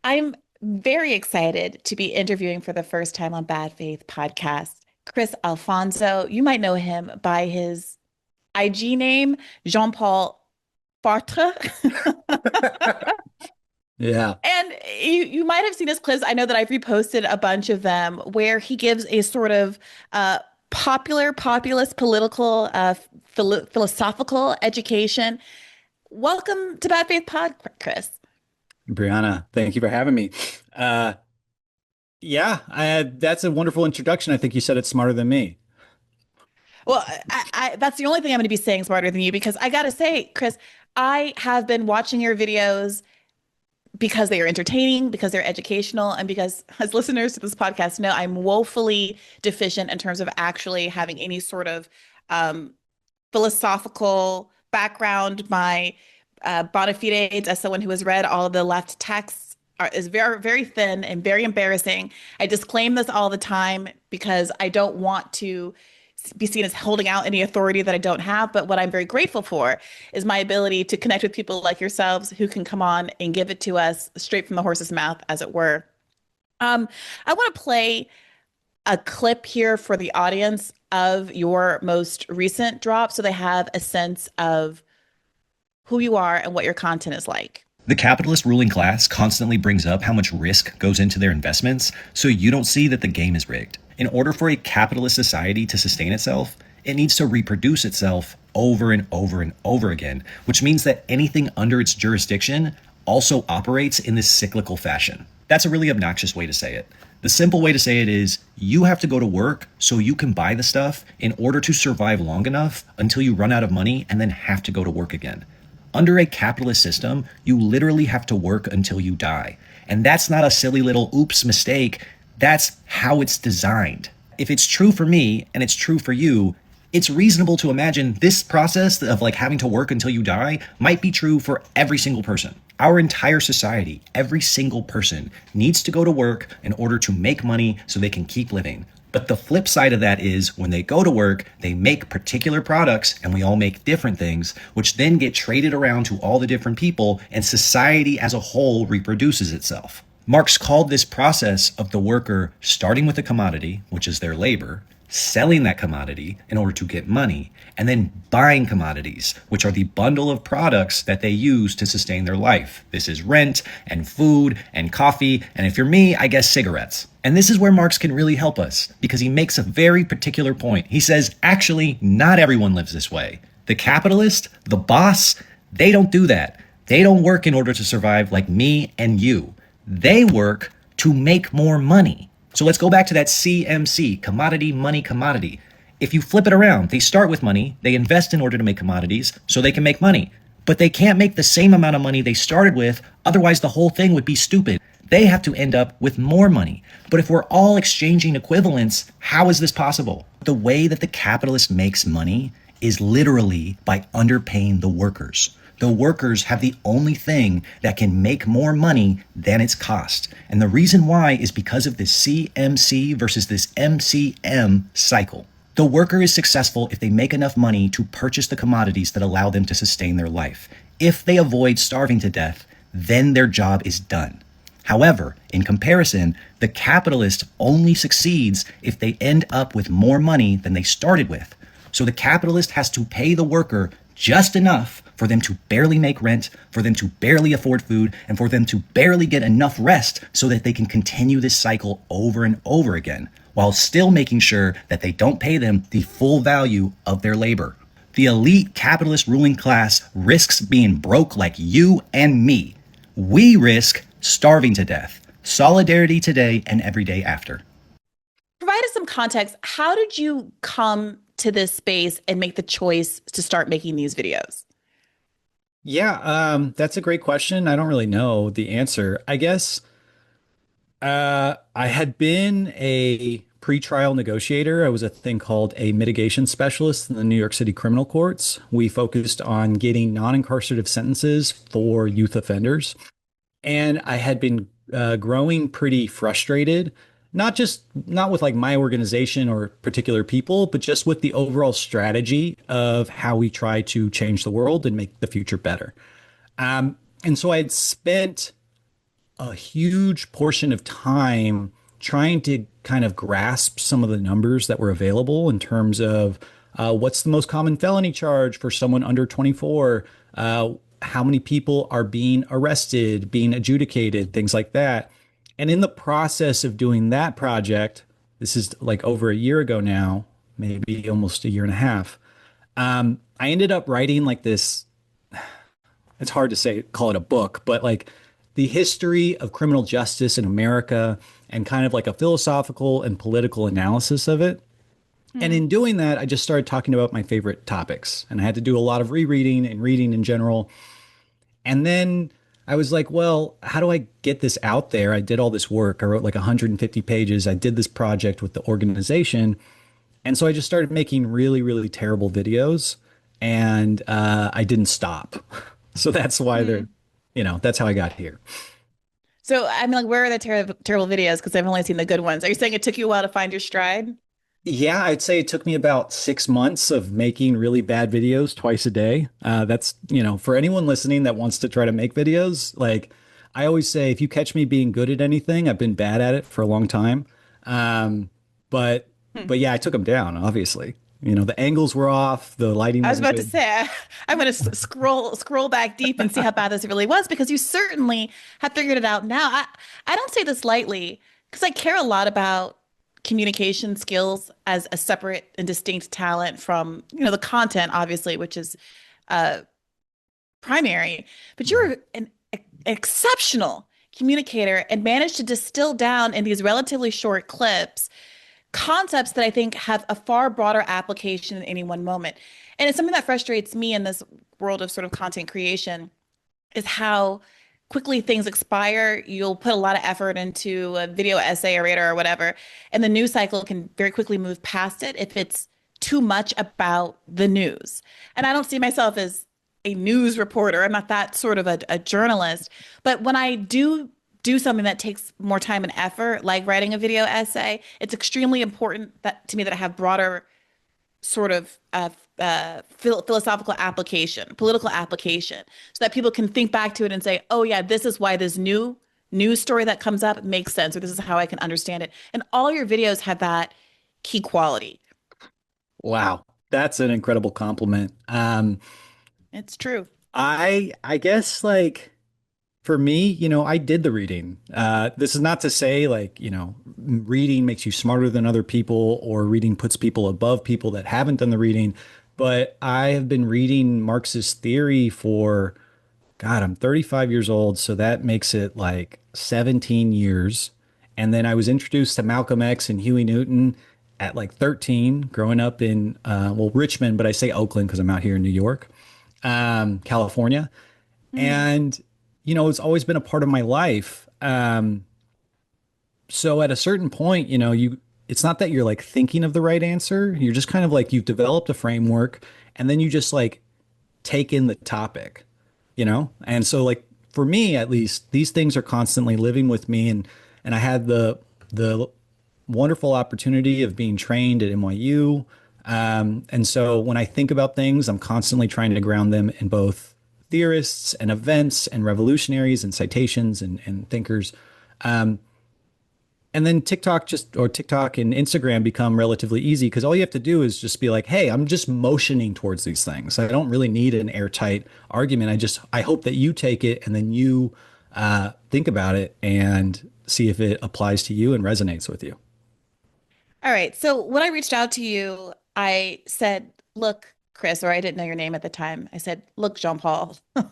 I'm very excited to be interviewing for the first time on Bad Faith podcast, Chris Alfonso. You might know him by his IG name, Jean-Paul Fartre. Yeah. And you might have seen his clips. I know that I've reposted a bunch of them where he gives a sort of uh, populist, political, philosophical education. Welcome to Bad Faith Pod, Chris. Brianna, thank you for having me. Uh, that's a wonderful introduction. I think you said it smarter than me. Well, that's the only thing I'm going to be saying smarter than you because I got to say, Chris, I have been watching your videos because they are entertaining, because they're educational, and because as listeners to this podcast know, I'm woefully deficient in terms of actually having any sort of um, philosophical background. My bona fides, as someone who has read all of the left texts, is very, very thin and very embarrassing. I disclaim this all the time because I don't want to be seen as holding out any authority that I don't have. But what I'm very grateful for is my ability to connect with people like yourselves who can come on and give it to us straight from the horse's mouth, as it were. I want to play a clip here for the audience of your most recent drop so they have a sense of who you are and what your content is like. The capitalist ruling class constantly brings up how much risk goes into their investments, so you don't see that the game is rigged. In order for a capitalist society to sustain itself, it needs to reproduce itself over and over and over again, which means that anything under its jurisdiction also operates in this cyclical fashion. That's a really obnoxious way to say it. The simple way to say it is you have to go to work so you can buy the stuff in order to survive long enough until you run out of money and then have to go to work again. Under a capitalist system, you literally have to work until you die. And that's not a silly little oops mistake. That's how it's designed. If it's true for me and it's true for you, it's reasonable to imagine this process of like having to work until you die might be true for every single person. Our entire society, every single person needs to go to work in order to make money so they can keep living. But the flip side of that is when they go to work, they make particular products and we all make different things, which then get traded around to all the different people and society as a whole reproduces itself. Marx called this process of the worker starting with a commodity, which is their labor, selling that commodity in order to get money, and then buying commodities, which are the bundle of products that they use to sustain their life. This is rent and food and coffee, and if you're me, I guess cigarettes. And this is where Marx can really help us, because he makes a very particular point. He says, actually, not everyone lives this way. The capitalist, the boss, they don't do that. They don't work in order to survive like me and you. They work to make more money. So let's go back to that CMC, commodity, money, commodity. If you flip it around, they start with money, they invest in order to make commodities so they can make money. But they can't make the same amount of money they started with, otherwise the whole thing would be stupid. They have to end up with more money. But if we're all exchanging equivalents, how is this possible? The way that the capitalist makes money is literally by underpaying the workers. The workers have the only thing that can make more money than its cost. And the reason why is because of this CMC versus this MCM cycle. The worker is successful if they make enough money to purchase the commodities that allow them to sustain their life. If they avoid starving to death, then their job is done. However, in comparison, the capitalist only succeeds if they end up with more money than they started with. So the capitalist has to pay the worker just enough for them to barely make rent, for them to barely afford food, and for them to barely get enough rest so that they can continue this cycle over and over again, while still making sure that they don't pay them the full value of their labor. The elite capitalist ruling class risks being broke like you and me. We risk starving to death. Solidarity today and every day after. Provide us some context. How did you come to this space and make the choice to start making these videos? That's a great question. I don't really know the answer. I guess I had been a pretrial negotiator. I was a thing called a mitigation specialist in the New York City criminal courts. We focused on getting non-incarcerative sentences for youth offenders. And I had been growing pretty frustrated, not with like my organization or particular people, but just with the overall strategy of how we try to change the world and make the future better. And so I had spent a huge portion of time trying to kind of grasp some of the numbers that were available in terms of what's the most common felony charge for someone under 24, how many people are being arrested, being adjudicated, things like that. And in the process of doing that project, this is like over a year ago now, maybe almost a year and a half. I ended up writing like this. It's hard to say, call it a book, but like the history of criminal justice in America and kind of like a philosophical and political analysis of it. And in doing that, I just started talking about my favorite topics. And I had to do a lot of rereading and reading in general. And then I was like, well, how do I get this out there? I did all this work. I wrote like 150 pages. I did this project with the organization. And so I just started making really, really terrible videos. And I didn't stop. So that's why that's how I got here. So I'm like, where are the terrible videos? Because I've only seen the good ones. Are you saying it took you a while to find your stride? Yeah, I'd say it took me about 6 months of making really bad videos twice a day. That's, for anyone listening that wants to try to make videos, like I always say, if you catch me being good at anything, I've been bad at it for a long time. But, but yeah, I took them down, obviously. The angles were off, the lighting I was wasn't about to good. say, I'm going to scroll back deep and see how bad this really was because you certainly have figured it out now. I don't say this lightly because I care a lot about communication skills as a separate and distinct talent from, the content, obviously, which is uh, primary. But you're an exceptional communicator and managed to distill down in these relatively short clips concepts that I think have a far broader application in any one moment. And it's something that frustrates me in this world of sort of content creation is how quickly things expire. You'll put a lot of effort into a video essay or radar or whatever, and the news cycle can very quickly move past it if it's too much about the news. And I don't see myself as a news reporter. I'm not that sort of a journalist. But when I do something that takes more time and effort, like writing a video essay, it's extremely important that to me that I have broader sort of philosophical application, political application, so that people can think back to it and say, oh yeah, this is why this new news story that comes up makes sense, or this is how I can understand it. And all your videos have that key quality. Wow, that's an incredible compliment. It's true. I guess like for me, I did the reading. This is not to say like, reading makes you smarter than other people or reading puts people above people that haven't done the reading. But I have been reading Marxist theory for, God, I'm 35 years old. So that makes it like 17 years. And then I was introduced to Malcolm X and Huey Newton at like 13, growing up in, Richmond, but I say Oakland because I'm out here in New York, California. And it's always been a part of my life. So at a certain point, it's not that you're like thinking of the right answer. You're just kind of like you've developed a framework and then you just like take in the topic. And so like for me, at least, these things are constantly living with me. And I had the wonderful opportunity of being trained at NYU. And so when I think about things, I'm constantly trying to ground them in both theorists and events and revolutionaries and citations and thinkers. And then TikTok and Instagram become relatively easy because all you have to do is just be like, hey, I'm just motioning towards these things. I don't really need an airtight argument. I hope that you take it and then you think about it and see if it applies to you and resonates with you. All right. So when I reached out to you, I said, look, Chris, or I didn't know your name at the time. I said, look, Jean-Paul, I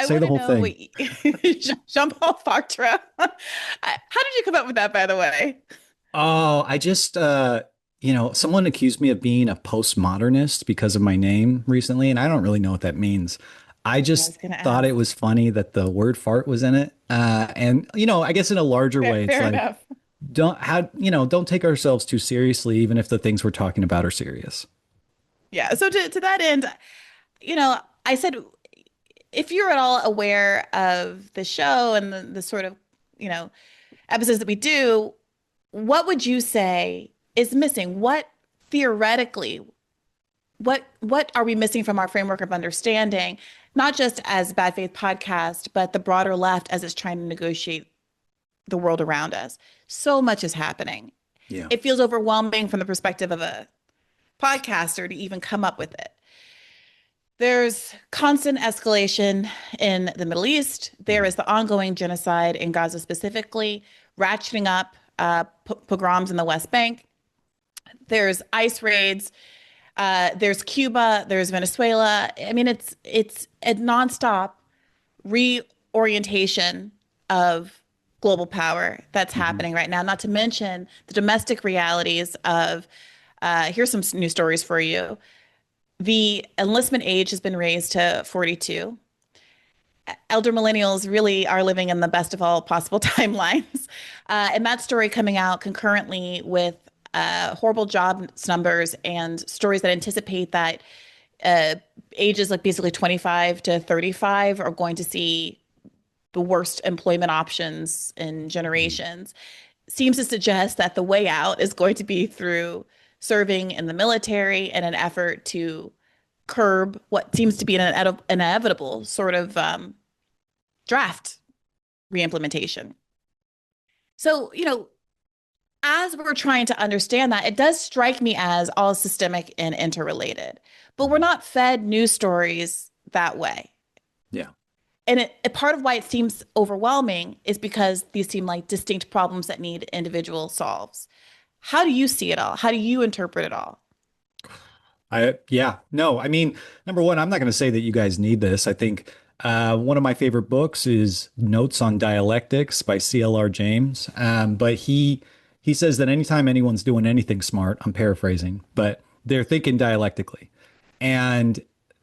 Say want the to whole know thing. what Jean-Paul Fartre. How did you come up with that, by the way? Oh, I just, someone accused me of being a postmodernist because of my name recently, and I don't really know what that means. I I was just going to thought it ask. was funny that the word fart was in it. And I guess in a larger way, it's Fair like, enough. don't take ourselves too seriously, even if the things we're talking about are serious. Yeah. So to that end, I said, if you're at all aware of the show and the sort of, you know, episodes that we do, what would you say is missing? What theoretically, what are we missing from our framework of understanding? not just as Bad Faith Podcast, but the broader left as it's trying to negotiate the world around us. So much is happening. Yeah. It feels overwhelming from the perspective of a podcaster to even come up with it. There's constant escalation in the Middle East. There is the ongoing genocide in Gaza specifically, ratcheting up pogroms in the West Bank. There's ICE raids. There's Cuba. There's Venezuela. I mean, it's a nonstop reorientation of global power that's happening right now. Not to mention the domestic realities of. Here's some news stories for you. The enlistment age has been raised to 42. Elder millennials really are living in the best of all possible timelines. And that story coming out concurrently with horrible jobs numbers and stories that anticipate that ages like basically 25 to 35 are going to see the worst employment options in generations, seems to suggest that the way out is going to be through serving in the military in an effort to curb what seems to be an inevitable sort of draft reimplementation. So, as we're trying to understand that, it does strike me as all systemic and interrelated, but we're not fed news stories that way. Yeah. And part of why it seems overwhelming is because these seem like distinct problems that need individual solves. How do you see it all? How do you interpret it all? No, I mean, number one, I'm not going to say that you guys need this. I think one of my favorite books is Notes on Dialectics by C.L.R. James. But he says that anytime anyone's doing anything smart, I'm paraphrasing, but they're thinking dialectically. And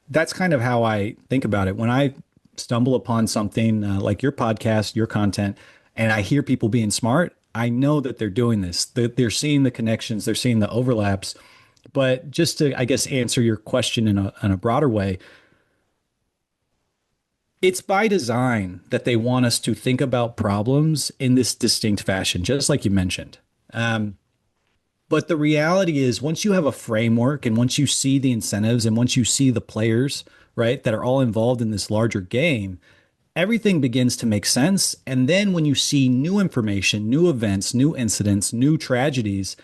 that's kind of how I think about it. When I stumble upon something like your podcast, your content, and I hear people being smart, I know that they're doing this. They're seeing the connections, they're seeing the overlaps. But just to, I guess, answer your question in a broader way, it's by design that they want us to think about problems in this distinct fashion, just like you mentioned. But the reality is, once you have a framework and once you see the incentives and once you see the players, right, that are all involved in this larger game, everything begins to make sense. And then when you see new information, new events, new incidents, new tragedies,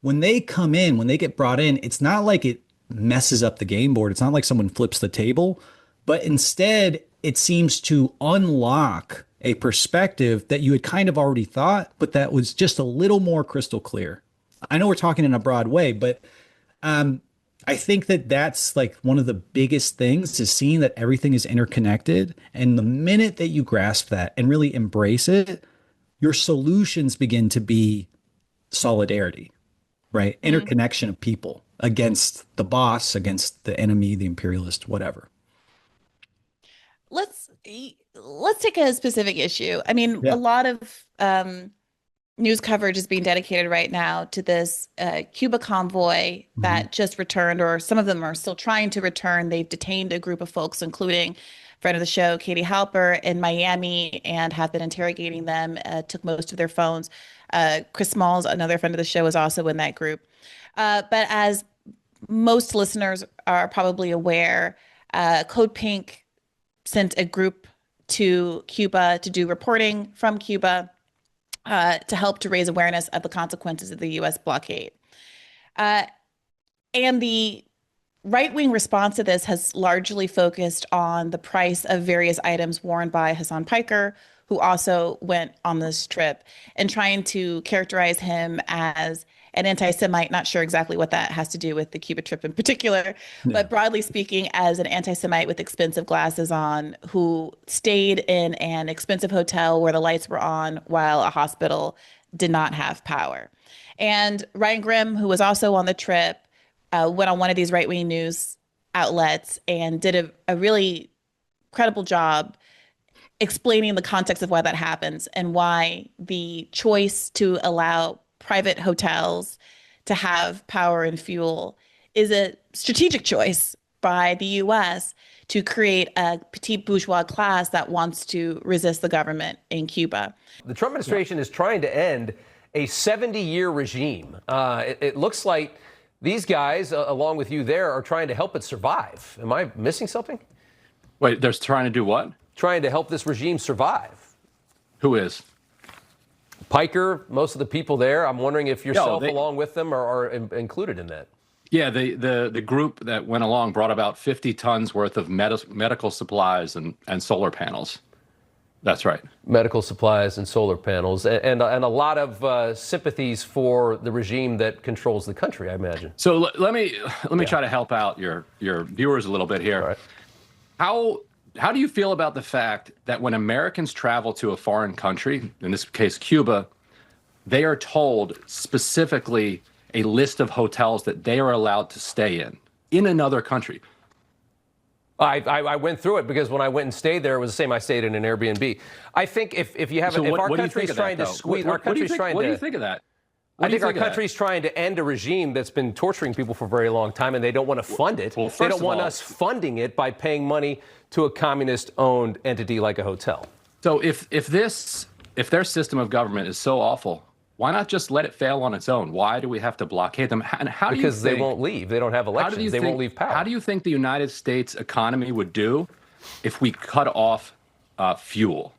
when they come in, when they get brought in, it's not like it messes up the game board. It's not like someone flips the table, but instead it seems to unlock a perspective that you had kind of already thought, but that was just a little more crystal clear. I know we're talking in a broad way, but I think that that's like one of the biggest things, is seeing that everything is interconnected. And the minute that you grasp that and really embrace it, your solutions begin to be solidarity, right? Interconnection of people against the boss, against the enemy, the imperialist, whatever. Let's take a specific issue. I mean, Yeah. a lot of news coverage is being dedicated right now to this Cuba convoy that just returned, or some of them are still trying to return. They've detained a group of folks, including friend of the show, Katie Halper, in Miami, and have been interrogating them, took most of their phones. Chris Smalls, another friend of the show, is also in that group. But as most listeners are probably aware, Code Pink sent a group to Cuba to do reporting from Cuba to help to raise awareness of the consequences of the U.S. blockade. And the right-wing response to this has largely focused on the price of various items worn by Hassan Piker, who also went on this trip, and trying to characterize him as an anti-Semite. Not sure exactly what that has to do with the Cuba trip in particular, but broadly speaking, as an anti-Semite with expensive glasses on, who stayed in an expensive hotel where the lights were on while a hospital did not have power. And Ryan Grimm, who was also on the trip, went on one of these right-wing news outlets and did a really credible job explaining the context of why that happens and why the choice to allow private hotels to have power and fuel is a strategic choice by the US to create a petite bourgeois class that wants to resist the government in Cuba. The Trump administration is trying to end a 70-year regime. It looks like these guys, along with you there, are trying to help it survive. Am I missing something? Wait, they're trying to do what? Trying to help this regime survive. Who is? Piker, most of the people there. I'm wondering if yourself, along with them, are included in that. Yeah, the group that went along brought about 50 tons worth of medical supplies and solar panels. That's right. Medical supplies and solar panels, and a lot of sympathies for the regime that controls the country, I imagine. So let me try to help out your viewers a little bit here. All right. How do you feel about the fact that when Americans travel to a foreign country, in this case Cuba, they are told specifically a list of hotels that they are allowed to stay in another country? I went through it because when I went and stayed there, it was the same. I stayed in an Airbnb. I think if you have, if our country's trying to squeeze, our country's trying to. What do you think of that? I think our country's trying to end a regime that's been torturing people for a very long time, and they don't want to fund it. Well, they don't want us funding it by paying money to a communist-owned entity like a hotel. So if their system of government is so awful, why not just let it fail on its own? Why do we have to blockade them? And how do you think, because they won't leave. They don't have elections. They won't leave power. How do you think the United States economy would do if we cut off fuel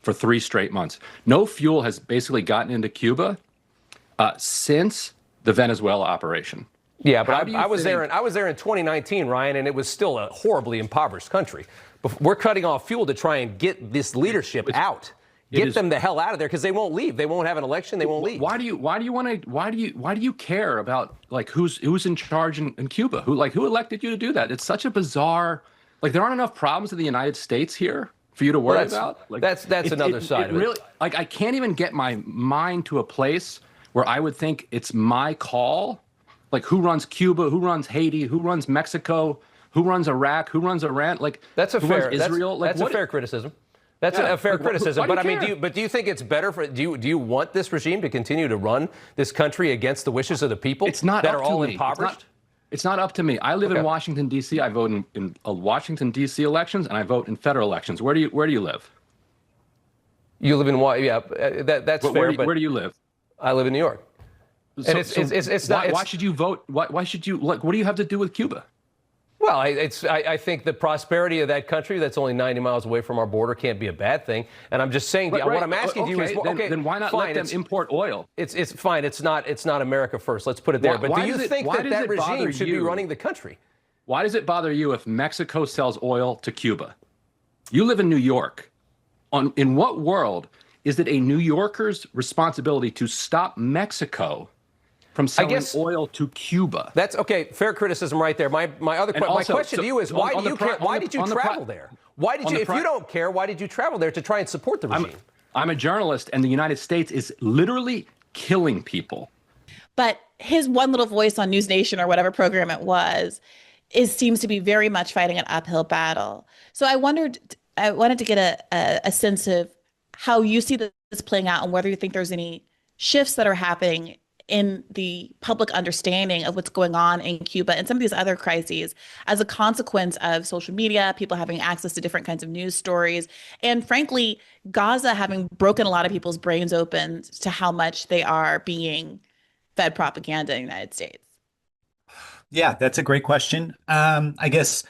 for 3 straight months? No fuel has basically gotten into Cuba since the Venezuela operation. Yeah, but I was there in 2019, Ryan, and it was still a horribly impoverished country. But we're cutting off fuel to try and get this leadership out. Get them the hell out of there because they won't leave. They won't have an election. They won't leave. Why do you care about like who's in charge in Cuba? Who elected you to do that? It's such a bizarre. Like there aren't enough problems in the United States here for you to worry about. Like that's another side of it. Really, like I can't even get my mind to a place where I would think it's my call. Like who runs Cuba? Who runs Haiti? Who runs Mexico? Who runs Iraq? Who runs Iran? Like that's a fair Israel. That's a fair criticism. That's a fair criticism, but I mean, do you think it's better for? Do you want this regime to continue to run this country against the wishes of the people that are all impoverished? It's not up to me. I live in Washington D.C. I vote in Washington D.C. elections, and I vote in federal elections. Where do you live? You live in that's fair. But where do you live? I live in New York. And it's not. Why should you vote? Why should you? What do you have to do with Cuba? Well, I think the prosperity of that country that's only 90 miles away from our border can't be a bad thing. And I'm just saying, what I'm asking you is, then why not let them import oil? It's fine. It's not America first. Let's put it there. But do you think that regime should be running the country? Why does it bother you if Mexico sells oil to Cuba? You live in New York. In what world is it a New Yorker's responsibility to stop Mexico from selling oil to Cuba? That's okay. Fair criticism right there. My question to you is, why do you care? Why did you travel there? Why did you? If you don't care, why did you travel there to try and support the regime? I'm a journalist, and the United States is literally killing people. But his one little voice on News Nation or whatever program it was, seems to be very much fighting an uphill battle. So I wanted to get a sense of how you see this playing out and whether you think there's any shifts that are happening in the public understanding of what's going on in Cuba and some of these other crises as a consequence of social media, people having access to different kinds of news stories, and frankly, Gaza having broken a lot of people's brains open to how much they are being fed propaganda in the United States. Yeah, that's a great question. I guess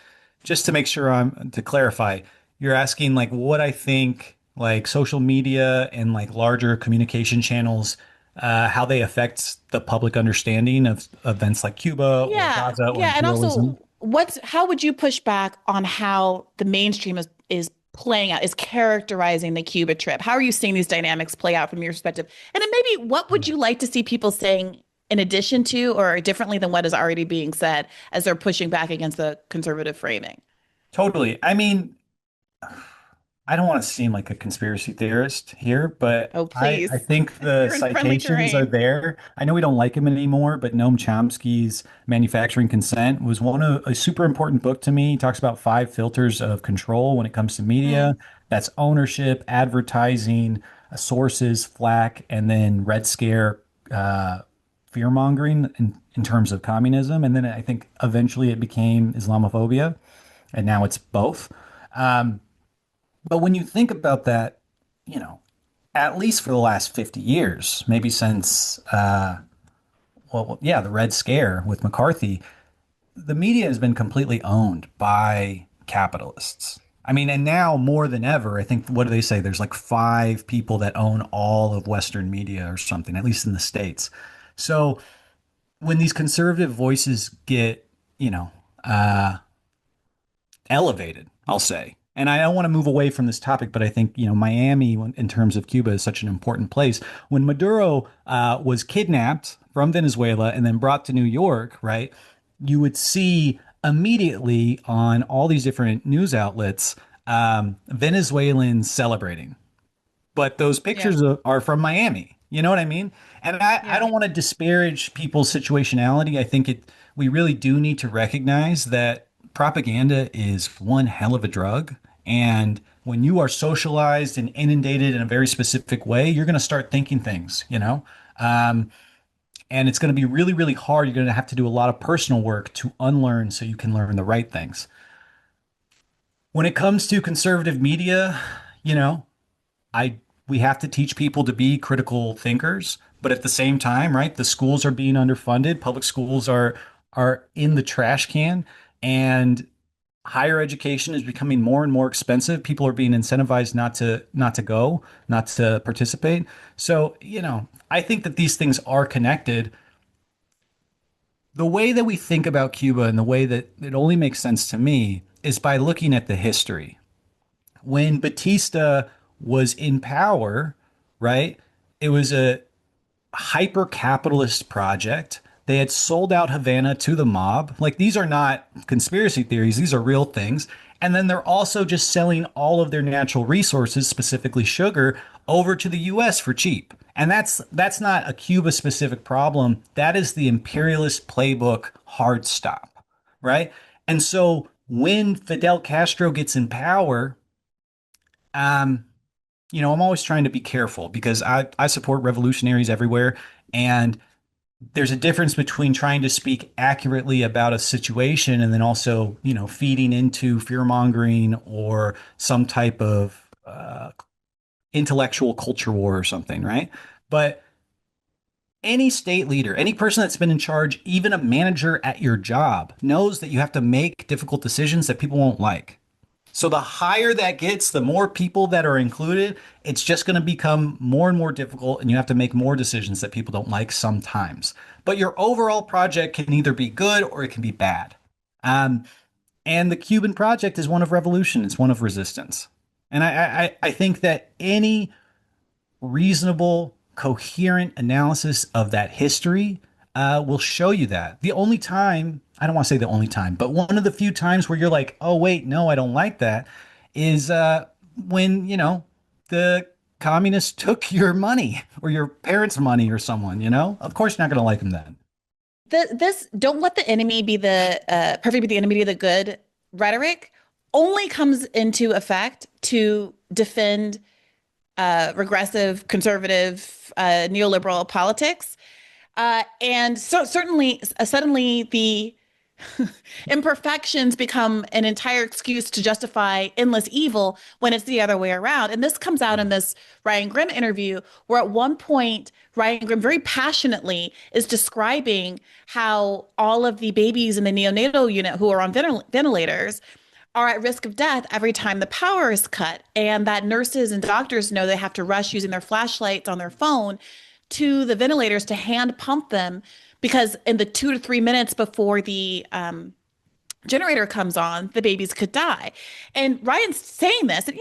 just to make sure to clarify, you're asking like what I think like social media and like larger communication channels, how they affect the public understanding of events like Cuba or Gaza or and also how would you push back on how the mainstream is playing out, is characterizing the Cuba trip? How are you seeing these dynamics play out from your perspective? And then maybe what would you like to see people saying in addition to or differently than what is already being said as they're pushing back against the conservative framing? Totally. I mean, I don't want to seem like a conspiracy theorist here, but I think the citations are there. I know we don't like him anymore, but Noam Chomsky's Manufacturing Consent was a super important book to me. He talks about 5 filters of control when it comes to media. That's ownership, advertising, sources, flack, and then Red Scare, fear mongering in terms of communism. And then I think eventually it became Islamophobia, and now it's both. But when you think about that, at least for the last 50 years, maybe since, the Red Scare with McCarthy, the media has been completely owned by capitalists. I mean, and now more than ever, I think, what do they say? There's like 5 people that own all of Western media or something, at least in the States. So when these conservative voices get, you know, elevated, I'll say. And I don't want to move away from this topic, but I think, Miami, in terms of Cuba, is such an important place. When Maduro was kidnapped from Venezuela and then brought to New York, right, you would see immediately on all these different news outlets Venezuelans celebrating. But those pictures are from Miami. You know what I mean? And I don't want to disparage people's situationality. I think we really do need to recognize that propaganda is one hell of a drug. And when you are socialized and inundated in a very specific way, you're going to start thinking things. And it's going to be really, really hard. You're going to have to do a lot of personal work to unlearn so you can learn the right things. When it comes to conservative media, we have to teach people to be critical thinkers, but at the same time, right, the schools are being underfunded. Public schools are in the trash can, and higher education is becoming more and more expensive. People are being incentivized not to go, not to participate. So, I think that these things are connected. The way that we think about Cuba and the way that it only makes sense to me is by looking at the history. When Batista was in power, right, it was a hyper capitalist project. They had sold out Havana to the mob. Like, these are not conspiracy theories, these are real things. And then they're also just selling all of their natural resources, specifically sugar, over to the US for cheap. And that's not a Cuba specific problem. That is the imperialist playbook hard stop, right? And so when Fidel Castro gets in power, I'm always trying to be careful because I support revolutionaries everywhere. And there's a difference between trying to speak accurately about a situation and then also, feeding into fear mongering or some type of intellectual culture war or something, right? But any state leader, any person that's been in charge, even a manager at your job, knows that you have to make difficult decisions that people won't like. So the higher that gets, the more people that are included, it's just going to become more and more difficult, and you have to make more decisions that people don't like sometimes. But your overall project can either be good or it can be bad. And the Cuban project is one of revolution. It's one of resistance. And I think that any reasonable, coherent analysis of that history will show you that. The only time, I don't want to say the only time, but one of the few times where you're like, oh, wait, no, I don't like that, is when, the communists took your money or your parents' money or someone, Of course you're not going to like them then. This don't let the enemy be the perfect be the enemy of the good rhetoric only comes into effect to defend regressive, conservative, neoliberal politics. And so certainly, suddenly the imperfections become an entire excuse to justify endless evil when it's the other way around. And this comes out in this Ryan Grimm interview, where at one point, Ryan Grimm very passionately is describing how all of the babies in the neonatal unit who are on ventilators are at risk of death every time the power is cut, and that nurses and doctors know they have to rush using their flashlights on their phone to the ventilators to hand pump them, because in the 2 to 3 minutes before the generator comes on, the babies could die. And Ryan's saying this, and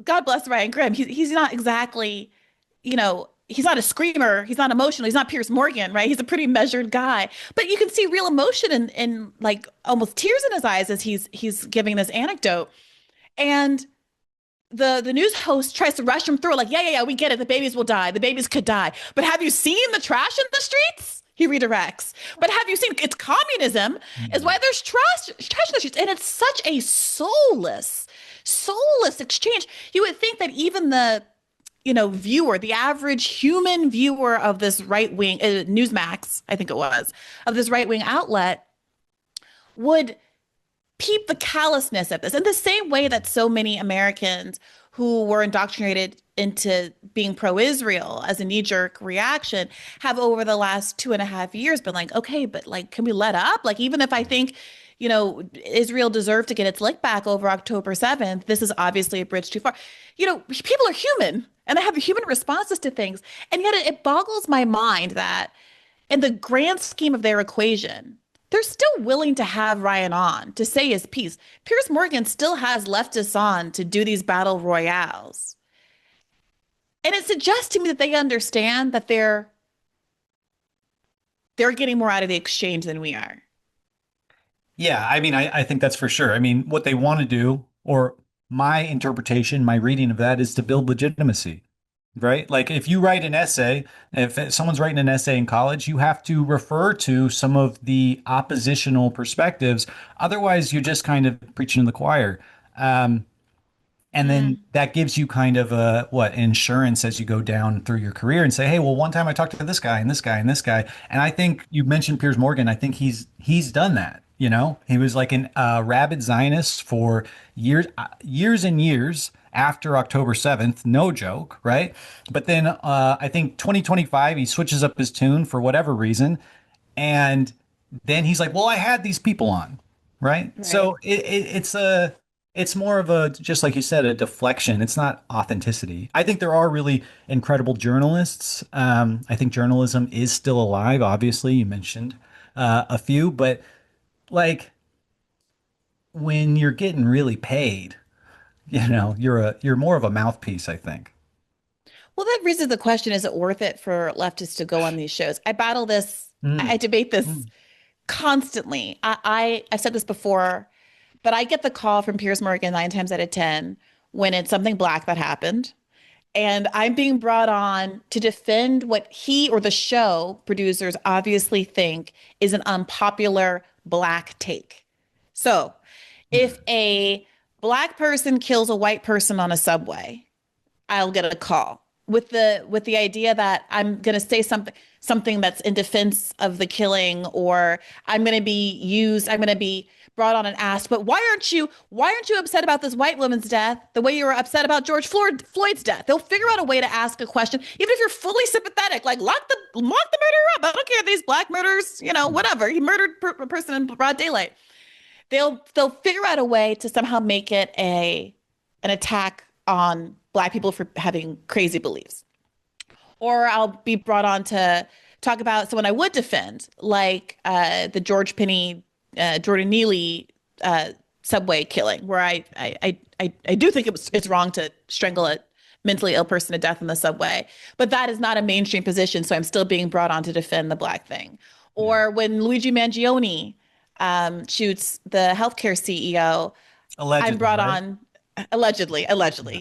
God bless Ryan Grimm. He's not exactly, he's not a screamer. He's not emotional. He's not Piers Morgan, right? He's a pretty measured guy. But you can see real emotion in like almost tears in his eyes as he's giving this anecdote. And the news host tries to rush him through it, like, yeah, we get it. The babies will die. The babies could die. But have you seen the trash in the streets? He redirects. But have you seen, it's communism is why there's trash in the streets. And it's such a soulless exchange. You would think that even the viewer, the average human viewer of this right-wing, Newsmax, I think it was, of this right-wing outlet would peep the callousness of this in the same way that so many Americans who were indoctrinated into being pro-Israel as a knee-jerk reaction have over the last 2.5 years been like, okay, but like, can we let up? Like, even if I think, Israel deserved to get its lick back over October 7th. This is obviously a bridge too far. People are human and they have human responses to things. And yet it boggles my mind that in the grand scheme of their equation, they're still willing to have Ryan on to say his piece. Piers Morgan still has leftists on to do these battle royales. And it suggests to me that they understand that they're getting more out of the exchange than we are. Yeah, I mean, I think that's for sure. I mean, what they want to do, or my interpretation, my reading of that is to build legitimacy, right? Like if you write an essay, if someone's writing an essay in college, you have to refer to some of the oppositional perspectives. Otherwise, you're just kind of preaching to the choir. And then that gives you kind of insurance as you go down through your career and say, hey, well, one time I talked to this guy and this guy and this guy. And I think you mentioned Piers Morgan. I think he's done that. He was like an rabid Zionist for years and years after October 7th. No joke, right? But then I think 2025, he switches up his tune for whatever reason. And then he's like, well, I had these people on, right? So it's more of a, just like you said, a deflection. It's not authenticity. I think there are really incredible journalists. I think journalism is still alive. Obviously, you mentioned a few, but like when you're getting really paid, you're more of a mouthpiece, I think. Well, that raises the question, is it worth it for leftists to go on these shows? I battle this, I debate this constantly. I've said this before, but I get the call from Piers Morgan 9 times out of 10 when it's something black that happened. And I'm being brought on to defend what he or the show producers obviously think is an unpopular black take. So if a black person kills a white person on a subway, I'll get a call with the idea that I'm going to say something that's in defense of the killing, or I'm going to be brought on and asked, but why aren't you upset about this white woman's death the way you were upset about George Floyd's death? They'll figure out a way to ask a question, even if you're fully sympathetic, like lock the murderer up. I don't care if these black murderers, whatever. He murdered a person in broad daylight. They'll figure out a way to somehow make it an attack on black people for having crazy beliefs. Or I'll be brought on to talk about someone I would defend, like the George Penny, Jordan Neely subway killing, where I do think it's wrong to strangle a mentally ill person to death in the subway, but that is not a mainstream position, so I'm still being brought on to defend the black thing. Or when Luigi Mangione shoots the healthcare CEO, Allegedly, I'm brought right? on. Allegedly.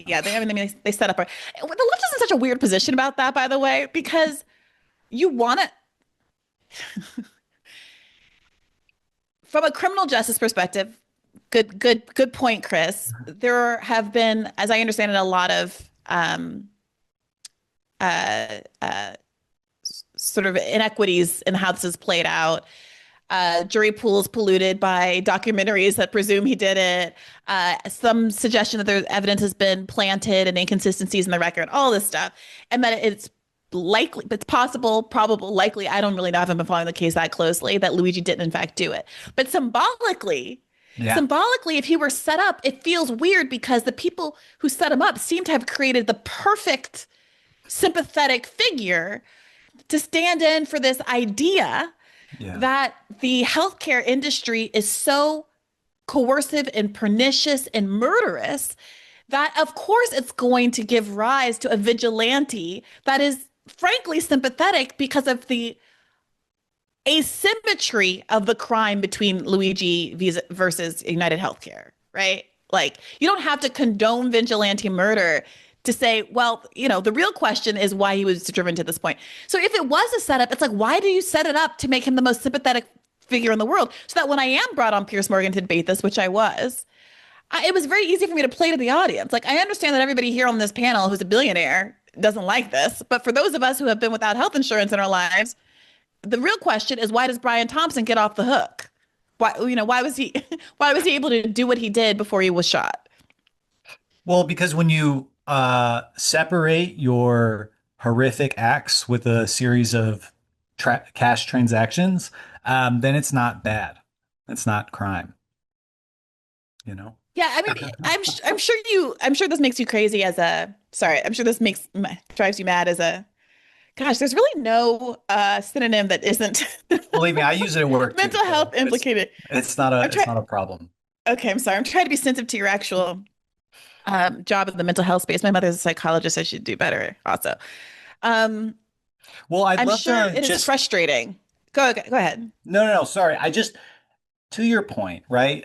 Yeah. They set up. The left is in such a weird position about that, by the way, because you want to, from a criminal justice perspective, good point, Chris. There have been, as I understand it, a lot of sort of inequities in how this is played out. Jury pools polluted by documentaries that presume he did it. Some suggestion that there's evidence has been planted and inconsistencies in the record, all this stuff. And that it's likely, it's possible, probable, likely, I don't really know, I haven't been following the case that closely, that Luigi didn't in fact do it. But symbolically, if he were set up, it feels weird because the people who set him up seem to have created the perfect sympathetic figure to stand in for this idea that the healthcare industry is so coercive and pernicious and murderous that, of course, it's going to give rise to a vigilante that is frankly sympathetic because of the asymmetry of the crime between Luigi versus United Healthcare, right? Like, you don't have to condone vigilante murder to say, well, the real question is why he was driven to this point. So if it was a setup, it's like, why do you set it up to make him the most sympathetic figure in the world? So that when I am brought on Piers Morgan to debate this, which I was, it was very easy for me to play to the audience. Like, I understand that everybody here on this panel who's a billionaire doesn't like this, but for those of us who have been without health insurance in our lives, the real question is, why does Brian Thompson get off the hook? Why was he able to do what he did before he was shot? Well, because when you separate your horrific acts with a series of cash transactions, then it's not bad. It's not crime, you know? Yeah, I mean, I'm sure this makes you crazy as a, sorry, I'm sure this drives you mad as a, gosh, there's really no synonym that isn't Believe me, I use it at work too. mental health implicated. It's Trying, not a problem. okay, I'm sorry. I'm trying to be sensitive to your actual job in the mental health space. My mother's a psychologist. I should do better also. Um, Well, I'd I'm love sure to it is just frustrating. Go ahead. no, sorry. I just to your point, right?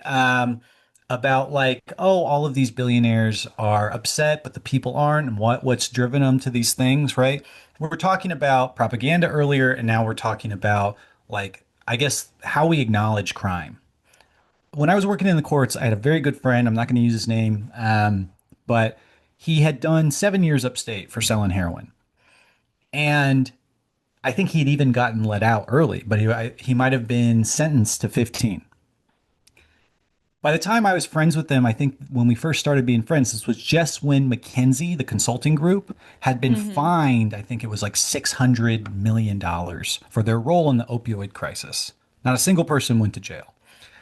About like, oh, all of these billionaires are upset, but the people aren't, and what's driven them to these things, right? We were talking about propaganda earlier, and now we're talking about like, I guess, how we acknowledge crime. When I was working in the courts, I had a very good friend. I'm not going to use his name, but he had done 7 years upstate for selling heroin, and I think he'd even gotten let out early, but he might have been sentenced to 15. By the time I was friends with them, I think when we first started being friends, this was just when McKinsey, the consulting group, had been fined, I think it was like $600 million for their role in the opioid crisis. Not a single person went to jail.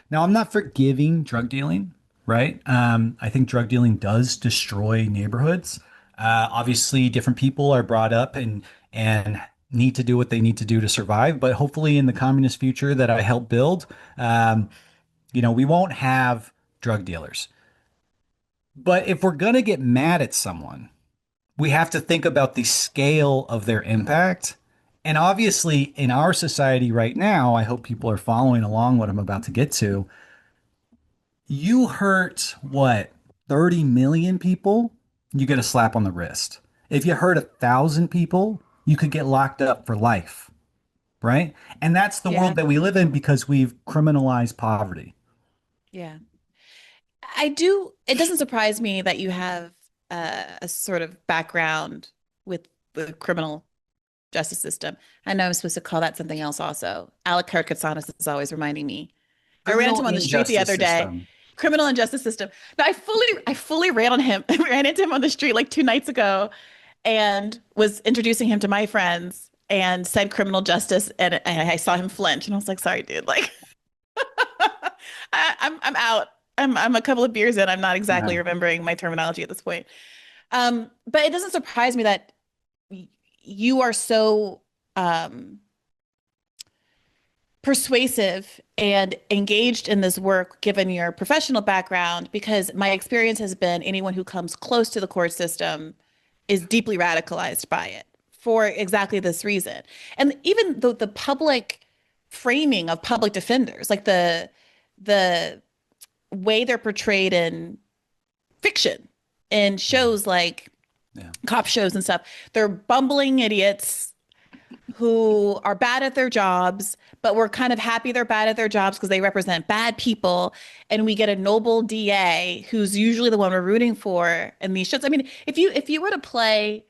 Now, I'm not forgiving drug dealing, right? I think drug dealing does destroy neighborhoods. Obviously, different people are brought up and need to do what they need to do to survive. But hopefully, in the communist future that I helped build, we won't have drug dealers. But if we're going to get mad at someone, we have to think about the scale of their impact. And obviously, in our society right now, I hope people are following along what I'm about to get to. You hurt what, 30 million people? You get a slap on the wrist. If you hurt 1,000 people, you could get locked up for life, right? And that's the Yeah. world that we live in because we've criminalized poverty. Yeah. I do. It doesn't surprise me that you have a sort of background with the criminal justice system. I know I'm supposed to call that something else also. Alec Kirkatsanis is always reminding me. I ran into him on the street the other day. Criminal and justice system. No, I fully ran on him. I ran into him on the street like 2 nights ago and was introducing him to my friends and said criminal justice and I saw him flinch and I was like, sorry, dude. Like I'm out. I'm a couple of beers in. I'm not exactly remembering my terminology at this point. But it doesn't surprise me that you are so persuasive and engaged in this work, given your professional background, because my experience has been anyone who comes close to the court system is deeply radicalized by it for exactly this reason. And even the public framing of public defenders, like the way they're portrayed in fiction and shows like cop shows and stuff, they're bumbling idiots who are bad at their jobs, but we're kind of happy they're bad at their jobs because they represent bad people. And we get a noble DA who's usually the one we're rooting for in these shows. I mean, if you were to play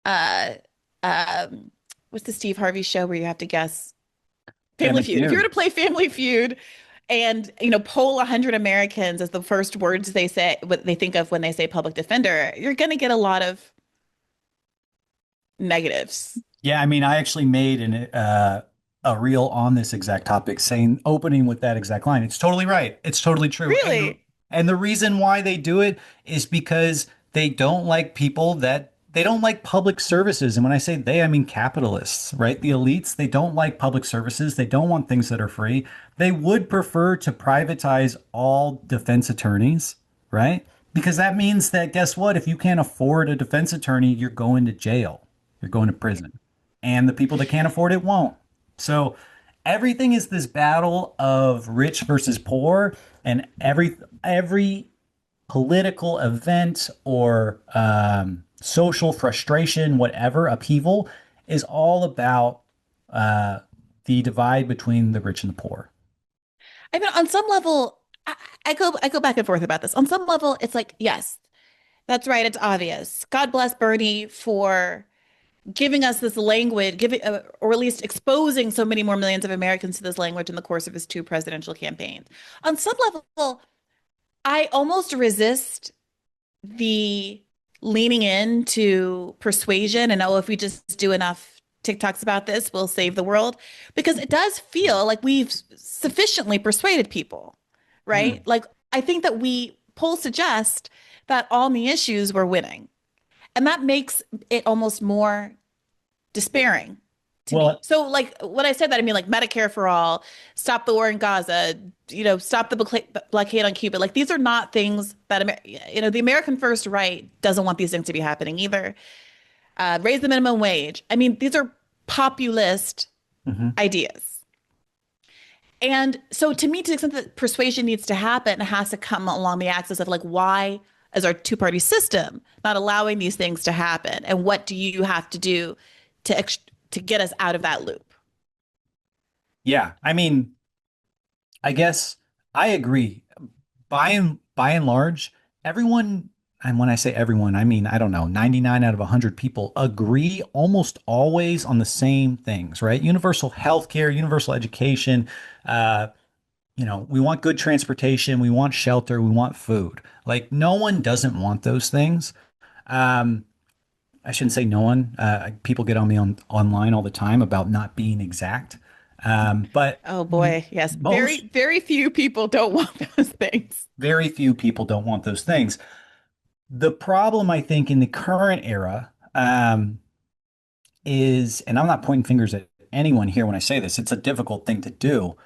uh what's the Steve Harvey show where you have to guess? Family Feud. If you were to play Family Feud and poll 100 Americans as the first words they say, what they think of when they say public defender, you're going to get a lot of negatives. Yeah, I mean, I actually made a reel on this exact topic, opening with that exact line. It's totally right. It's totally true. Really? And the reason why they do it is because they don't like they don't like public services. And when I say they, I mean capitalists, right? The elites, they don't like public services. They don't want things that are free. They would prefer to privatize all defense attorneys, right? Because that means that, guess what? If you can't afford a defense attorney, you're going to jail. You're going to prison. And the people that can't afford it won't. So everything is this battle of rich versus poor, and every political event or social frustration, whatever, upheaval is all about the divide between the rich and the poor. I mean, on some level, I go back and forth about this. On some level, it's like, yes, that's right. It's obvious. God bless Bernie for giving us this language, or at least exposing so many more millions of Americans to this language in the course of his 2 presidential campaigns. On some level, I almost resist the leaning into persuasion and if we just do enough TikToks about this will save the world, because it does feel like we've sufficiently persuaded people, right? Like, I think that polls suggest that on the issues we're winning. And that makes it almost more despairing to me. Well, So, like, when I said that, I mean, like, Medicare for all, stop the war in Gaza, stop the blockade on Cuba. Like, these are not things that, the American first right doesn't want these things to be happening either. Raise the minimum wage. I mean, these are populist ideas. And so, to me, to the extent that persuasion needs to happen, it has to come along the axis of, like, why is our two-party system not allowing these things to happen? And what do you have to do to get us out of that loop? yeah, I mean, I guess I agree. By and large, everyone, and when I say everyone, I mean, I don't know, 99 out of 100 people agree almost always on the same things, right? Universal healthcare, universal education, we want good transportation, we want shelter, we want food. Like, no one doesn't want those things. I shouldn't say no one. People get on me online all the time about not being exact. But Oh boy, yes. most, Very few people don't want those things. very few people don't want those things. The problem, I think, in the current era is, and I'm not pointing fingers at anyone here when I say this, it's a difficult thing to do,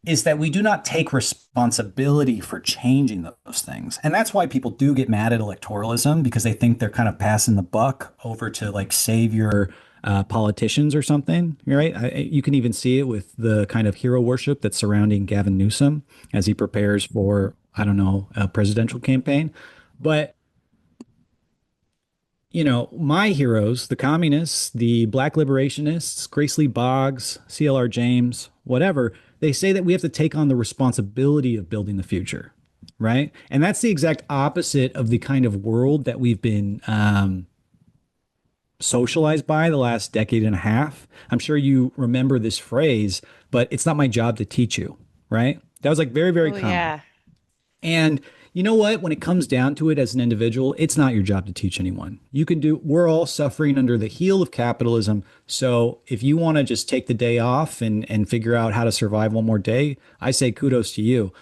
is that we do not take responsibility for changing those things. And that's why people do get mad at electoralism, because they think they're kind of passing the buck over to like savior politicians or something, right? You can even see it with the kind of hero worship that's surrounding Gavin Newsom as he prepares for, I don't know, a presidential campaign. But my heroes, the communists, the black liberationists, Grace Lee Boggs, CLR James, whatever, they say that we have to take on the responsibility of building the future, right? And that's the exact opposite of the kind of world that we've been socialized by the last decade and a half. I'm sure you remember this phrase, but it's not my job to teach you, right? That was like very, very Oh common. yeah. And you know what? When it comes down to it as an individual, it's not your job to teach anyone. We're all suffering under the heel of capitalism. So if you want to just take the day off and figure out how to survive one more day, I say kudos to you.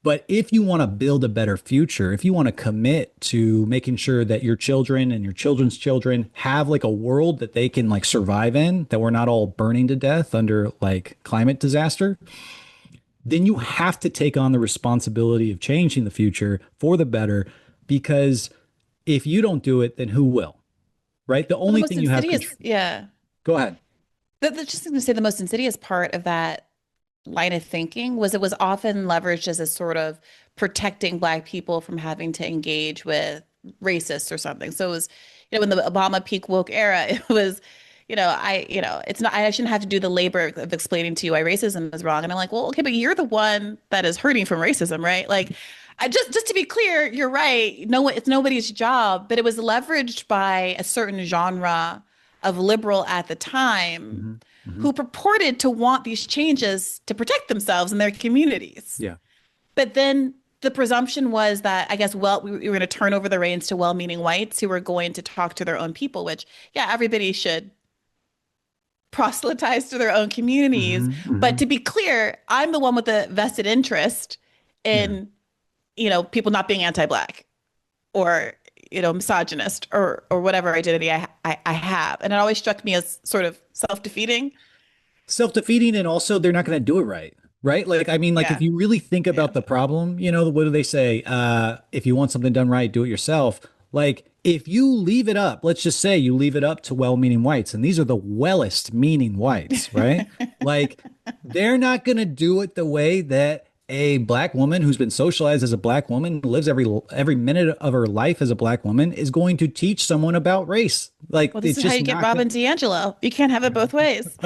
But if you want to build a better future, if you want to commit to making sure that your children and your children's children have like a world that they can like survive in, that we're not all burning to death under like climate disaster, then you have to take on the responsibility of changing the future for the better, because if you don't do it, then who will? Right? The only thing you have control. Yeah. Go ahead. Just going to say the most insidious part of that line of thinking was it was often leveraged as a sort of protecting Black people from having to engage with racists or something. So it was, in the Obama peak woke era, it was, it's not, I shouldn't have to do the labor of explaining to you why racism is wrong. And I'm like, well, okay, but you're the one that is hurting from racism, right? Like, just to be clear, you're right. No, it's nobody's job, but it was leveraged by a certain genre of liberal at the time who purported to want these changes to protect themselves and their communities. Yeah. But then the presumption was that, I guess, we were going to turn over the reins to well-meaning whites who were going to talk to their own people, which, yeah, everybody should proselytize to their own communities. But to be clear, I'm the one with the vested interest in, people not being anti-Black or, misogynist or whatever identity I have. And it always struck me as sort of self-defeating. Self-defeating, and also they're not going to do it right. Right? Like, I mean, like if you really think about the problem, what do they say? If you want something done right, do it yourself. Like, if you leave it up, let's just say you leave it up to well-meaning whites, and these are the wellest meaning whites, right? Like, they're not going to do it the way that a Black woman who's been socialized as a Black woman, lives every minute of her life as a Black woman, is going to teach someone about race. Like, well, this is how you get Robin DiAngelo. You can't have it both ways.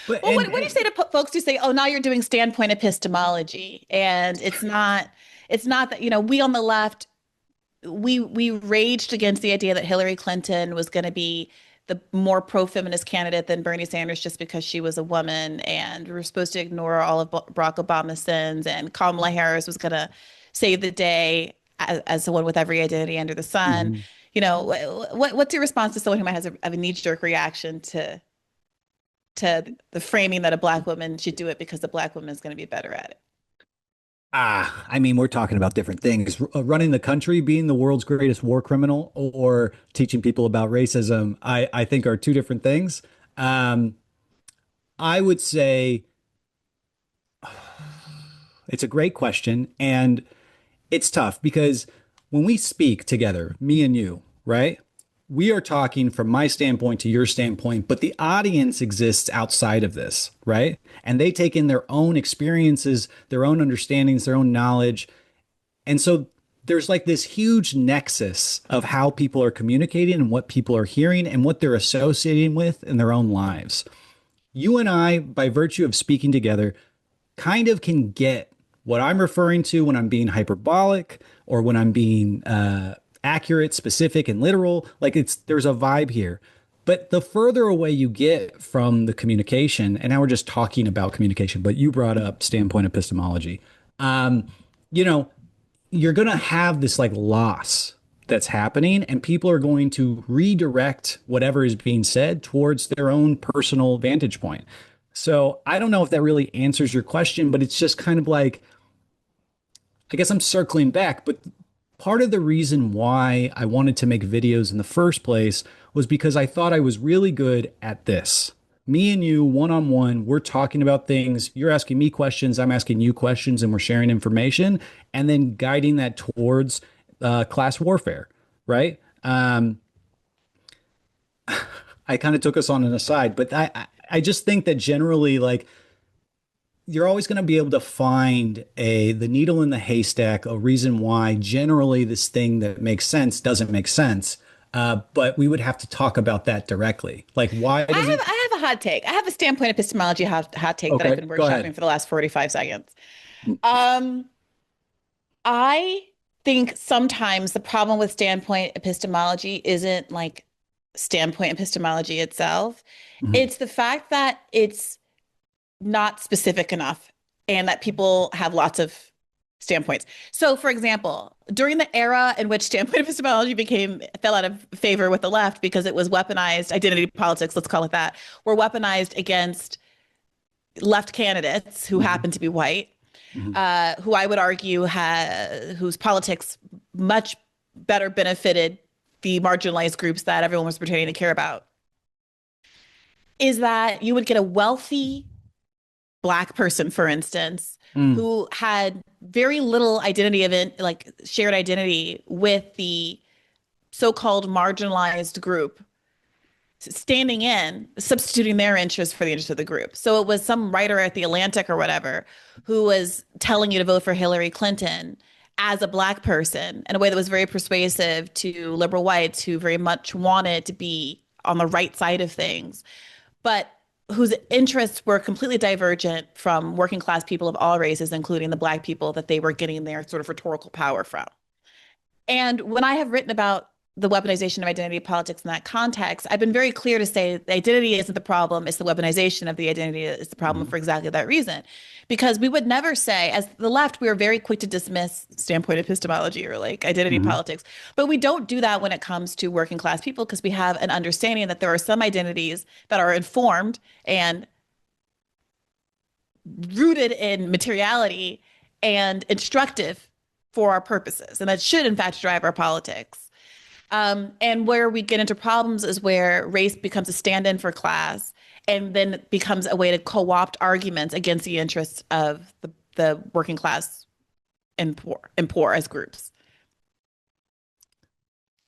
What do you say to folks who say, "Oh, now you're doing standpoint epistemology," and it's not that we on the left, we raged against the idea that Hillary Clinton was going to be the more pro-feminist candidate than Bernie Sanders just because she was a woman, and we were supposed to ignore all of Barack Obama's sins, and Kamala Harris was going to save the day as someone with every identity under the sun. What's your response to someone who might have a knee-jerk reaction to to the framing that a Black woman should do it because the Black woman is going to be better at it? I mean, we're talking about different things. Running the country, being the world's greatest war criminal, or teaching people about racism, I think are two different things. Um, I would say it's a great question, and it's tough because when we speak together, me and you, right? We are talking from my standpoint to your standpoint, but the audience exists outside of this, right? And they take in their own experiences, their own understandings, their own knowledge. And so there's like this huge nexus of how people are communicating and what people are hearing and what they're associating with in their own lives. You and I, by virtue of speaking together, kind of can get what I'm referring to when I'm being hyperbolic or when I'm being accurate, specific, and literal. Like there's a vibe here. But the further away you get from the communication, and now we're just talking about communication, but you brought up standpoint epistemology. You know, you're going to have this like loss that's happening, and people are going to redirect whatever is being said towards their own personal vantage point. So I don't know if that really answers your question, but it's just kind of like, I guess I'm circling back, but part of the reason why I wanted to make videos in the first place was because I thought I was really good at this. Me and you, one-on-one, we're talking about things. You're asking me questions, I'm asking you questions, and we're sharing information and then guiding that towards class warfare, right? I kind of took us on an aside, but I just think that generally, like, you're always going to be able to find the needle in the haystack, a reason why generally this thing that makes sense doesn't make sense. But we would have to talk about that directly. Like, why does I have a hot take. I have a standpoint epistemology hot take that Okay, I've been go ahead. workshopping for the last 45 seconds. I think sometimes the problem with standpoint epistemology isn't like standpoint epistemology itself. Mhm. It's the fact that it's not specific enough and that people have lots of standpoints. So, for example, during the era in which standpoint epistemology fell out of favor with the left because it was weaponized, identity politics, let's call it that, were weaponized against left candidates who happen to be white, who I would argue whose politics much better benefited the marginalized groups that everyone was pretending to care about, is that you would get a wealthy Black person, for instance, who had very little like shared identity with the so-called marginalized group, standing in, substituting their interests for the interests of the group. So it was some writer at the Atlantic or whatever who was telling you to vote for Hillary Clinton as a Black person in a way that was very persuasive to liberal whites who very much wanted to be on the right side of things, but whose interests were completely divergent from working class people of all races, including the Black people that they were getting their sort of rhetorical power from. And when I have written about the weaponization of identity politics in that context, I've been very clear to say the identity isn't the problem, it's the weaponization of the identity is the problem for exactly that reason. Because we would never say, as the left, we are very quick to dismiss standpoint epistemology or like identity politics. But we don't do that when it comes to working class people because we have an understanding that there are some identities that are informed and rooted in materiality and instructive for our purposes. And that should, in fact, drive our politics. And where we get into problems is where race becomes a stand-in for class and then becomes a way to co-opt arguments against the interests of the working class and poor as groups.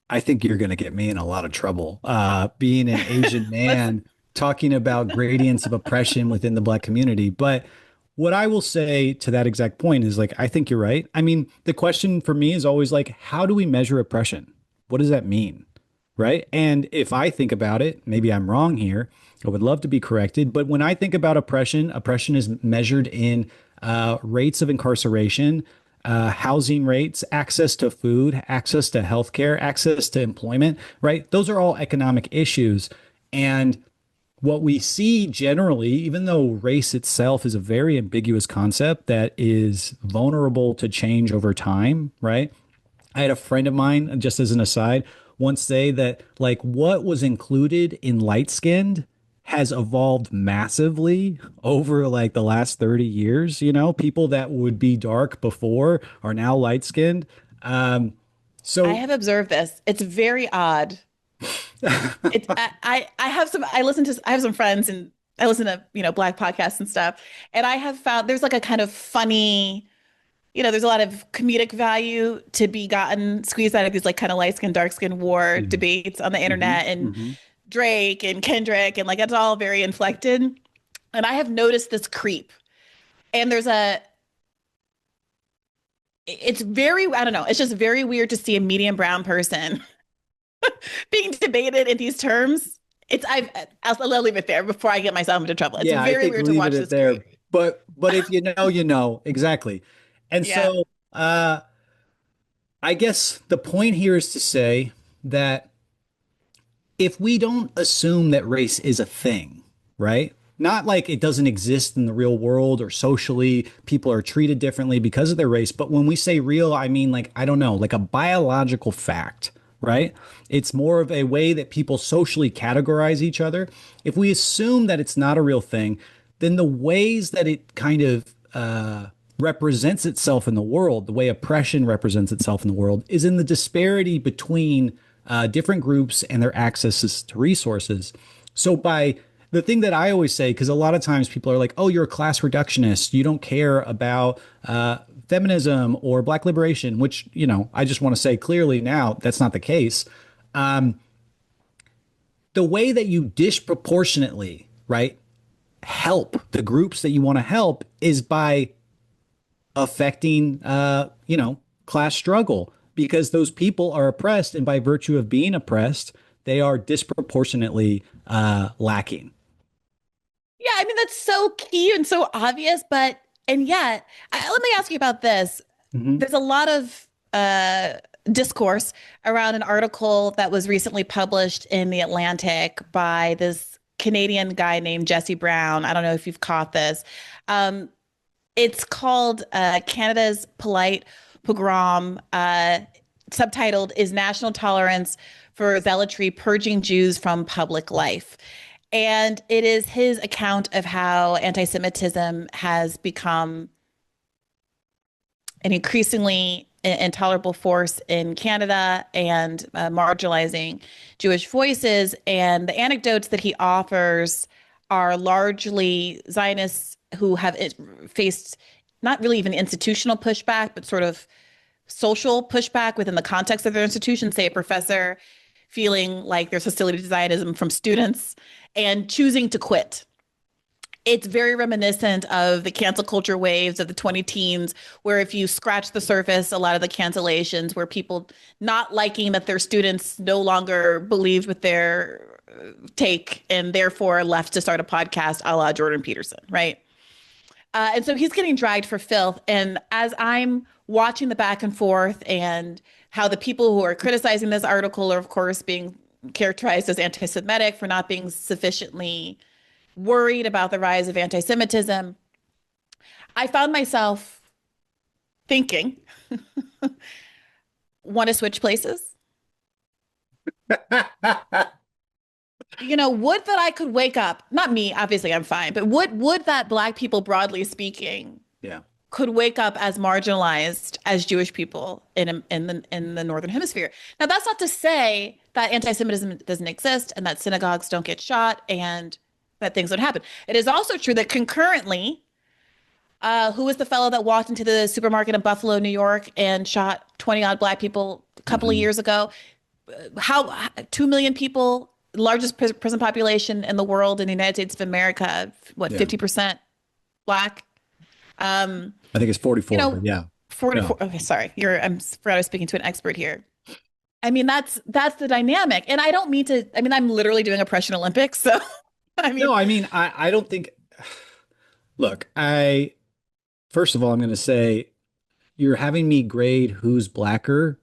I think you're going to get me in a lot of trouble. Being an Asian man, talking about gradients of oppression within the Black community. But what I will say to that exact point is like, I think you're right. I mean, the question for me is always like, how do we measure oppression? What does that mean? Right. And if I think about it, maybe I'm wrong here. I would love to be corrected. But when I think about oppression, oppression is measured in rates of incarceration, housing rates, access to food, access to healthcare, access to employment. Right. Those are all economic issues. And what we see generally, even though race itself is a very ambiguous concept that is vulnerable to change over time. Right. I had a friend of mine, just as an aside, once say that like what was included in light skinned has evolved massively over like the last 30 years. You know, people that would be dark before are now light skinned. I So have observed this. It's very odd. I have some I have some friends and I listen to, black podcasts and stuff. And I have found there's like a kind of funny, there's a lot of comedic value to be gotten squeezed out of these like kind of light skin, dark skin war Mhm. debates on the Mhm. internet and Mhm. Drake and Kendrick and like it's all very inflected. And I have noticed this creep. And it's very, I don't know, it's just very weird to see a medium brown person being debated in these terms. I'll leave it there before I get myself into trouble. It's Yeah, I very think weird to leaving watch it this there. creep. But if you know, you know exactly. And Yeah. so I guess the point here is to say that if we don't assume that race is a thing, right? Not like it doesn't exist in the real world or socially, people are treated differently because of their race. But when we say real, I mean, like, I don't know, like a biological fact, right? It's more of a way that people socially categorize each other. If we assume that it's not a real thing, then the ways that it kind of represents itself in the world, the way oppression represents itself in the world, is in the disparity between different groups and their accesses to resources. So by the thing that I always say, because a lot of times people are like, oh, you're a class reductionist. You don't care about feminism or black liberation, which, I just want to say clearly now that's not the case. The way that you disproportionately, right, help the groups that you want to help is by affecting, class struggle because those people are oppressed. And by virtue of being oppressed, they are disproportionately lacking. Yeah, I mean, that's so key and so obvious, and yet, let me ask you about this. Mm-hmm. There's a lot of discourse around an article that was recently published in The Atlantic by this Canadian guy named Jesse Brown. I don't know if you've caught this. It's called Canada's Polite Pogrom, subtitled Is National Tolerance for Zealotry Purging Jews from Public Life? And it is his account of how anti-Semitism has become an increasingly intolerable force in Canada and marginalizing Jewish voices. And the anecdotes that he offers are largely Zionists who have faced not really even institutional pushback, but sort of social pushback within the context of their institution, say a professor feeling like there's hostility to Zionism from students and choosing to quit. It's very reminiscent of the cancel culture waves of the 20 teens, where if you scratch the surface, a lot of the cancellations were people not liking that their students no longer believed with their take and therefore left to start a podcast a la Jordan Peterson, right? And so he's getting dragged for filth. And as I'm watching the back and forth and how the people who are criticizing this article are, of course, being characterized as anti-Semitic for not being sufficiently worried about the rise of anti-Semitism, I found myself thinking, want to switch places? Would that I could wake up, not me, obviously I'm fine, but would that Black people, broadly speaking, Yeah. could wake up as marginalized as Jewish people in the Northern Hemisphere? Now, that's not to say that anti-Semitism doesn't exist and that synagogues don't get shot and that things don't happen. It is also true that concurrently, who was the fellow that walked into the supermarket in Buffalo, New York, and shot 20 odd Black people a couple of years ago? How 2 million people, largest prison population in the world, in the United States of America, what, 50% Black? I think it's 44, but yeah. 44. Okay, sorry. I was speaking to an expert here. I mean, that's the dynamic. And I don't mean to, I'm literally doing Oppression Olympics. So, I don't think, look, first of all, I'm going to say you're having me grade who's blacker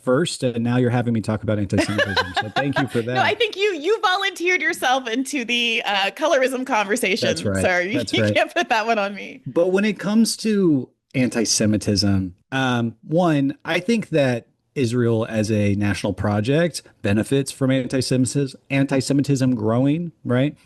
first, and now you're having me talk about anti-Semitism. So thank you for that. No, I think you volunteered yourself into the colorism conversation. That's right. Sir. You can't put that one on me. But when it comes to anti-Semitism, one, I think that Israel as a national project benefits from anti-Semitism growing, right?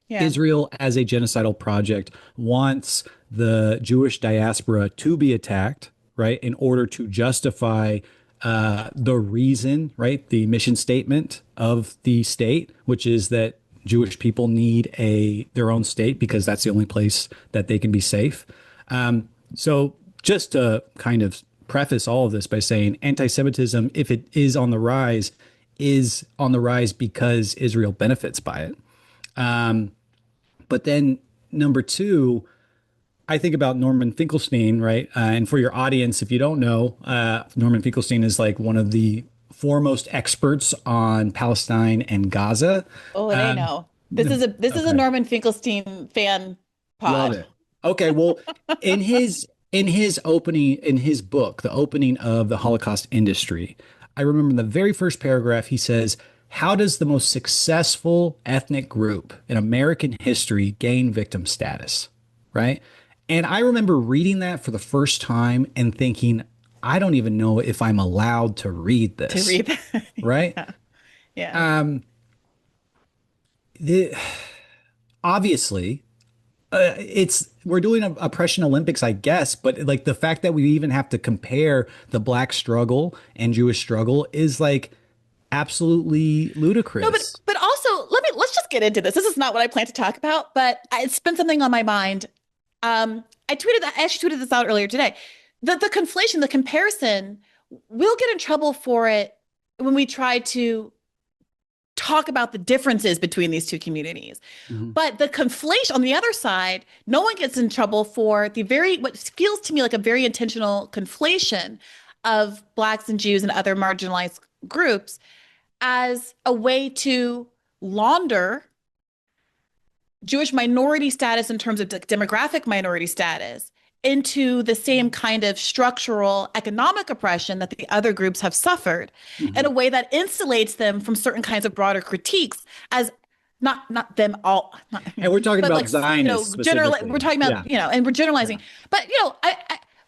Yeah. Israel as a genocidal project wants the Jewish diaspora to be attacked, right, in order to justify the reason, right, the mission statement of the state, which is that Jewish people need their own state because that's the only place that they can be safe. So just to kind of preface all of this by saying anti-Semitism, if it is on the rise because Israel benefits by it. But then number two, I think about Norman Finkelstein, right? And for your audience, if you don't know, Norman Finkelstein is like one of the foremost experts on Palestine and Gaza. Oh, they know. This is a Norman Finkelstein fan pod. Love it. Okay, well, in his book, The Opening of the Holocaust Industry, I remember in the very first paragraph, he says, how does the most successful ethnic group in American history gain victim status? Right. And I remember reading that for the first time and thinking, I don't even know if I'm allowed to read this. To read that. Right. Yeah. Obviously, we're doing a oppression Olympics, I guess, but like the fact that we even have to compare the Black struggle and Jewish struggle is like absolutely ludicrous. No, but also let's just get into this. This is not what I plan to talk about, but it's been something on my mind. I actually tweeted this out earlier today. The conflation, the comparison, we'll get in trouble for it when we try to talk about the differences between these two communities. Mm-hmm. But the conflation on the other side, no one gets in trouble for what feels to me like a very intentional conflation of Blacks and Jews and other marginalized groups as a way to launder Jewish minority status in terms of demographic minority status into the same kind of structural economic oppression that the other groups have suffered, mm-hmm. in a way that insulates them from certain kinds of broader critiques as not them all. And we're talking about Zionists. We're talking about, and we're generalizing. Yeah. But,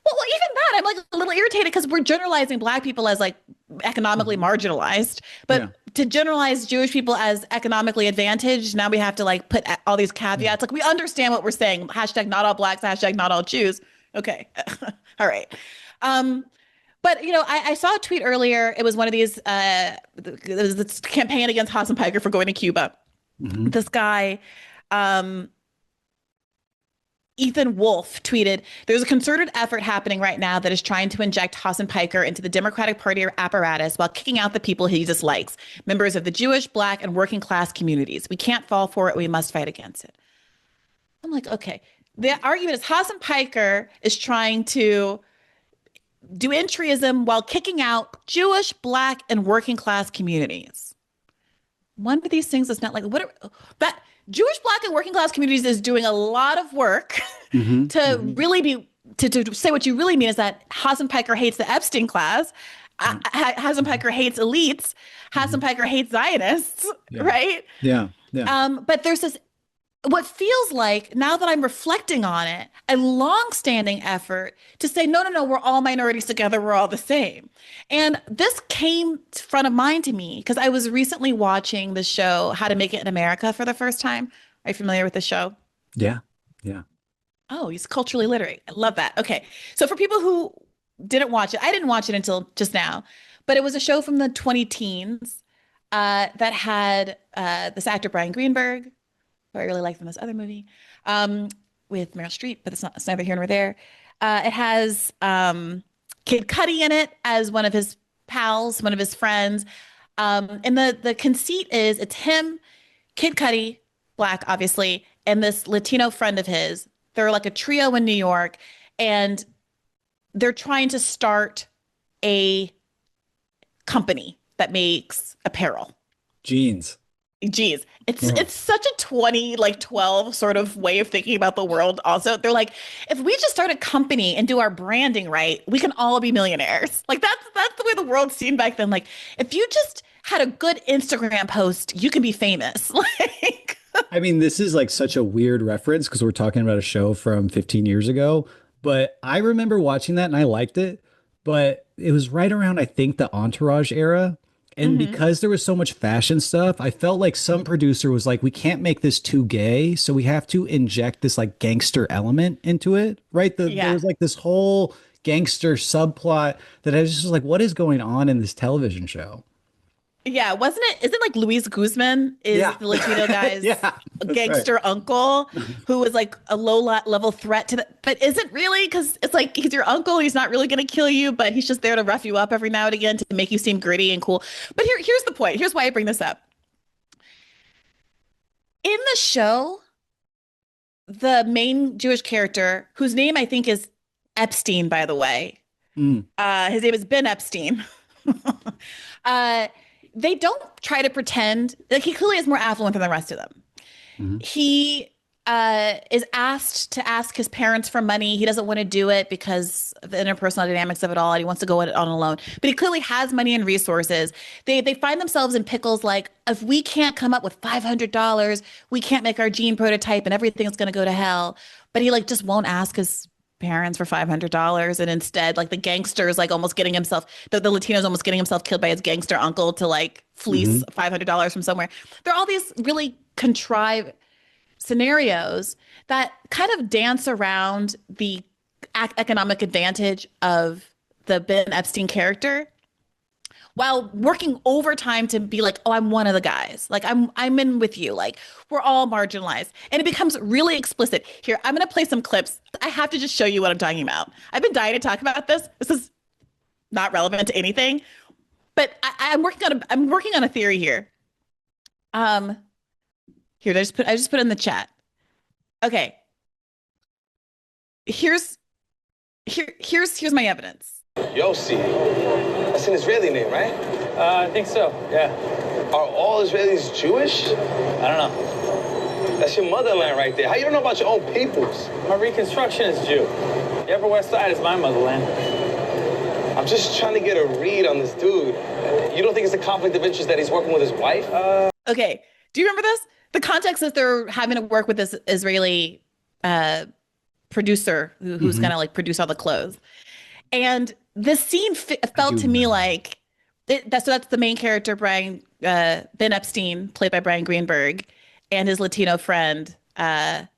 well, even that, I'm like a little irritated because we're generalizing Black people as like economically marginalized, but to generalize Jewish people as economically advantaged, now we have to like put all these caveats. Like we understand what we're saying. Hashtag not all Blacks, hashtag not all Jews. Okay. All right. But, I saw a tweet earlier. It was one of these, it was this campaign against Hassan Piker for going to Cuba. Mm-hmm. This guy, Ethan Wolf tweeted, there's a concerted effort happening right now that is trying to inject Hassan Piker into the Democratic Party apparatus while kicking out the people he dislikes, members of the Jewish, Black, and working class communities. We can't fall for it. We must fight against it. I'm like, okay. The argument is Hassan Piker is trying to do entryism while kicking out Jewish, Black, and working class communities. One of these things is not like, that Jewish, Black, and working class communities is doing a lot of work mm-hmm. to mm-hmm. really be, to say what you really mean is that Hassan Piker hates the Epstein class. Mm-hmm. Hassan Piker hates elites. Hassan mm-hmm. Piker hates Zionists, right? Yeah. But there's this, what feels like, now that I'm reflecting on it, a long-standing effort to say, no, we're all minorities together, we're all the same. And this came front of mind to me because I was recently watching the show How to Make It in America for the first time. Are you familiar with the show? Yeah. Oh, he's culturally literate. I love that. Okay. So for people who didn't watch it, I didn't watch it until just now, but it was a show from the 20-teens that had this actor, Brian Greenberg, who I really like from this other movie, with Meryl Streep, but it's neither here nor there. It has Kid Cudi in it as one of his pals, one of his friends. And the conceit is it's him, Kid Cudi, Black, obviously, and this Latino friend of his. They're like a trio in New York, and they're trying to start a company that makes apparel. Jeans. It's such a 2012 sort of way of thinking about the world. Also, they're like, if we just start a company and do our branding right, we can all be millionaires. Like that's the way the world seemed back then. Like if you just had a good Instagram post, you can be famous. Like, I mean, this is like such a weird reference because we're talking about a show from 15 years ago, but I remember watching that and I liked it, but it was right around, I think, the Entourage era. And because there was so much fashion stuff, I felt like some producer was like, we can't make this too gay, so we have to inject this like gangster element into it, right? There Yeah. was like this whole gangster subplot that I was just like, what is going on in this television show? Yeah, wasn't it? Isn't like Luis Guzman is Yeah. the Latino guy's Yeah, that's gangster right. uncle who was like a level threat to the, but isn't really because it's like he's your uncle. He's not really going to kill you, but he's just there to rough you up every now and again to make you seem gritty and cool. But here's the point. Here's why I bring this up. In the show, the main Jewish character, whose name I think is Epstein, by the way, Mm. his name is Ben Epstein. uh, they don't try to pretend like he clearly is more affluent than the rest of them. He is asked to ask his parents for money. He doesn't want to do it because of the interpersonal dynamics of it all, and he wants to go it on alone. But he clearly has money and resources. They find themselves in pickles like, if we can't come up with $500, we can't make our gene prototype, and everything's going to go to hell. But he like just won't ask his parents for $500, and instead like the gangster is like almost getting himself the Latino's almost getting himself killed by his gangster uncle to like fleece $500 from somewhere. There are all these really contrived scenarios that kind of dance around the economic advantage of the Ben Epstein character while working overtime to be like, oh, I'm one of the guys. Like I'm in with you. Like we're all marginalized. And it becomes really explicit. Here, I'm gonna play some clips. I have to just show you what I'm talking about. I've been dying to talk about this. This is not relevant to anything. But I'm working on a theory here. Here, I just put it in the chat. Okay. Here's my evidence. Yossi. That's an Israeli name, right? I think so, yeah. Are all Israelis Jewish? I don't know. That's your motherland right there. How you don't know about your own peoples? My Reconstruction is Jew. The Upper West Side is my motherland. I'm just trying to get a read on this dude. You don't think it's a conflict of interest that he's working with his wife? Okay. Do you remember this? The context is they're having to work with this Israeli producer who's gonna like produce all the clothes. And this scene felt to me like that's the main character, Ben Epstein, played by Brian Greenberg, and his Latino friend, Cam,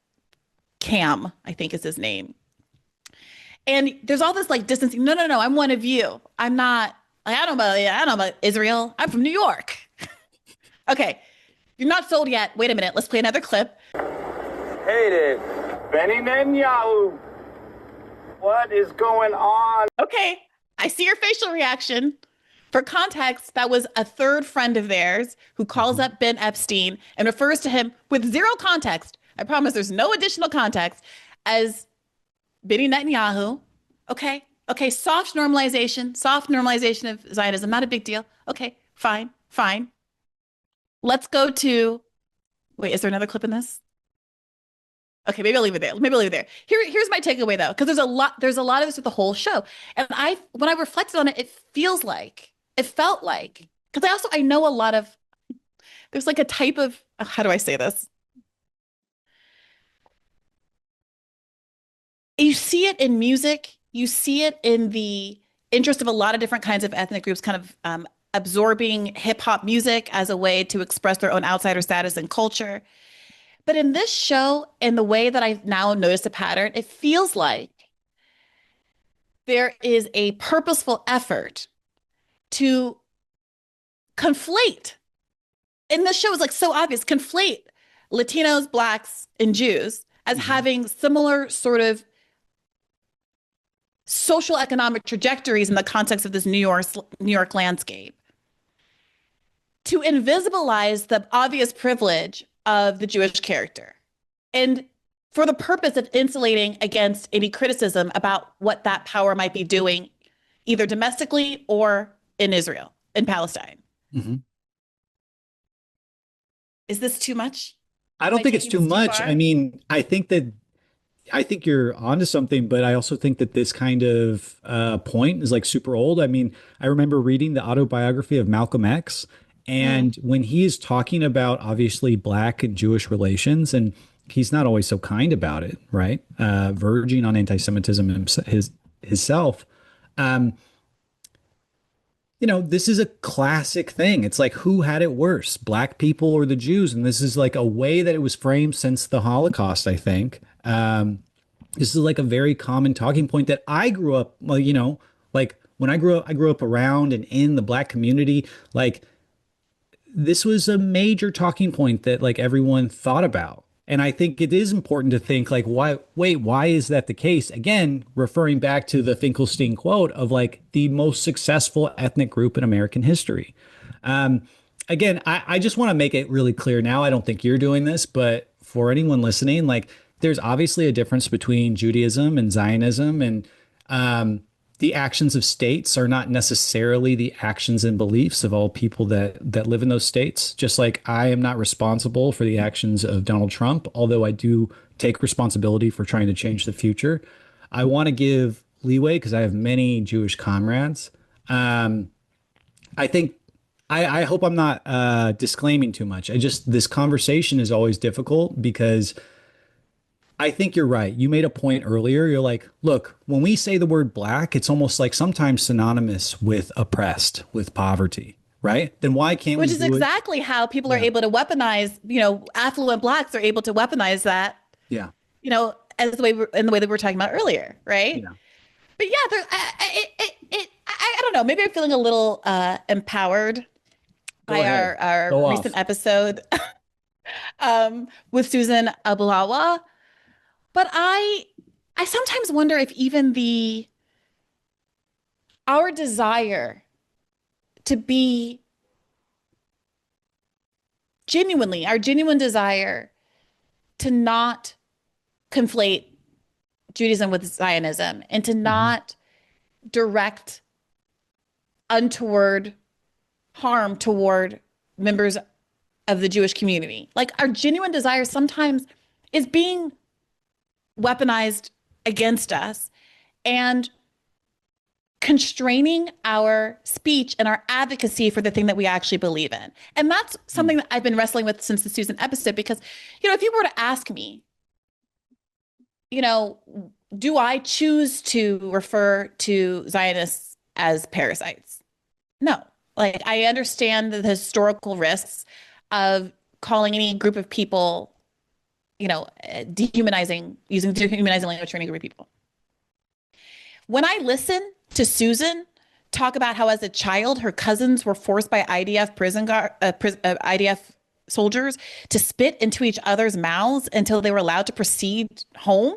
I think is his name. And there's all this like distancing. No, I'm one of you. I'm not. Like, I don't know about Israel. I'm from New York. Okay, you're not sold yet. Wait a minute. Let's play another clip. Hey there, Benny Netanyahu. What is going on? Okay, I see your facial reaction. For context, that was a third friend of theirs who calls up Ben Epstein and refers to him with zero context. I promise there's no additional context as Benny Netanyahu. Okay, soft normalization of Zionism, not a big deal. Okay, fine. Let's go to, wait, is there another clip in this? Okay, maybe I'll leave it there. Here's my takeaway though, because there's a lot of this with the whole show. And when I reflected on it, it felt like, because I know a lot of, there's like a type of, how do I say this? You see it in music, you see it in the interest of a lot of different kinds of ethnic groups kind of absorbing hip hop music as a way to express their own outsider status and culture. But in this show, in the way that I've now noticed a pattern, it feels like there is a purposeful effort to conflate. In this show, it's like so obvious, conflate Latinos, Blacks, and Jews as having similar sort of social economic trajectories in the context of this New York landscape. To invisibilize the obvious privilege of the Jewish character, and for the purpose of insulating against any criticism about what that power might be doing, either domestically or in Israel, in Palestine. Is this too much? I don't think it's too much. I mean, I think you're onto something, but I also think that this kind of point is like super old. I mean, I remember reading the autobiography of Malcolm X. And when he is talking about obviously Black and Jewish relations, and he's not always so kind about it, right? Verging on anti-Semitism himself. this is a classic thing. It's like, who had it worse, black people or the Jews? And this is like a way that it was framed since the Holocaust, I think. This is like a very common talking point that I grew up, well, like when I grew up around and in the black community. Like, this was a major talking point that like everyone thought about. And I think it is important to think like, why is that the case? Again, referring back to the Finkelstein quote of like the most successful ethnic group in American history. Again, I just want to make it really clear now. I don't think you're doing this, but for anyone listening, like there's obviously a difference between Judaism and Zionism, and the actions of states are not necessarily the actions and beliefs of all people that live in those states. Just like I am not responsible for the actions of Donald Trump, although I do take responsibility for trying to change the future. I want to give leeway because I have many Jewish comrades. I think I hope I'm not disclaiming too much. This conversation is always difficult because I think you're right. You made a point earlier. You're like, look, when we say the word black, it's almost like sometimes synonymous with oppressed, with poverty, right? Then why can't we? Which is exactly how people are able to weaponize, affluent blacks are able to weaponize that. Yeah. As the way that we were talking about earlier, right? Yeah. But yeah, I don't know. Maybe I'm feeling a little empowered by our recent episode with Susan Abulawa. But I sometimes wonder if even our desire to be our genuine desire to not conflate Judaism with Zionism and to not direct untoward harm toward members of the Jewish community. Like our genuine desire sometimes is being weaponized against us and constraining our speech and our advocacy for the thing that we actually believe in. And that's something that I've been wrestling with since the Susan episode, because, if you were to ask me, do I choose to refer to Zionists as parasites? No. Like, I understand the historical risks of calling any group of people using dehumanizing language for any group of people. When I listen to Susan talk about how as a child, her cousins were forced by IDF soldiers to spit into each other's mouths until they were allowed to proceed home.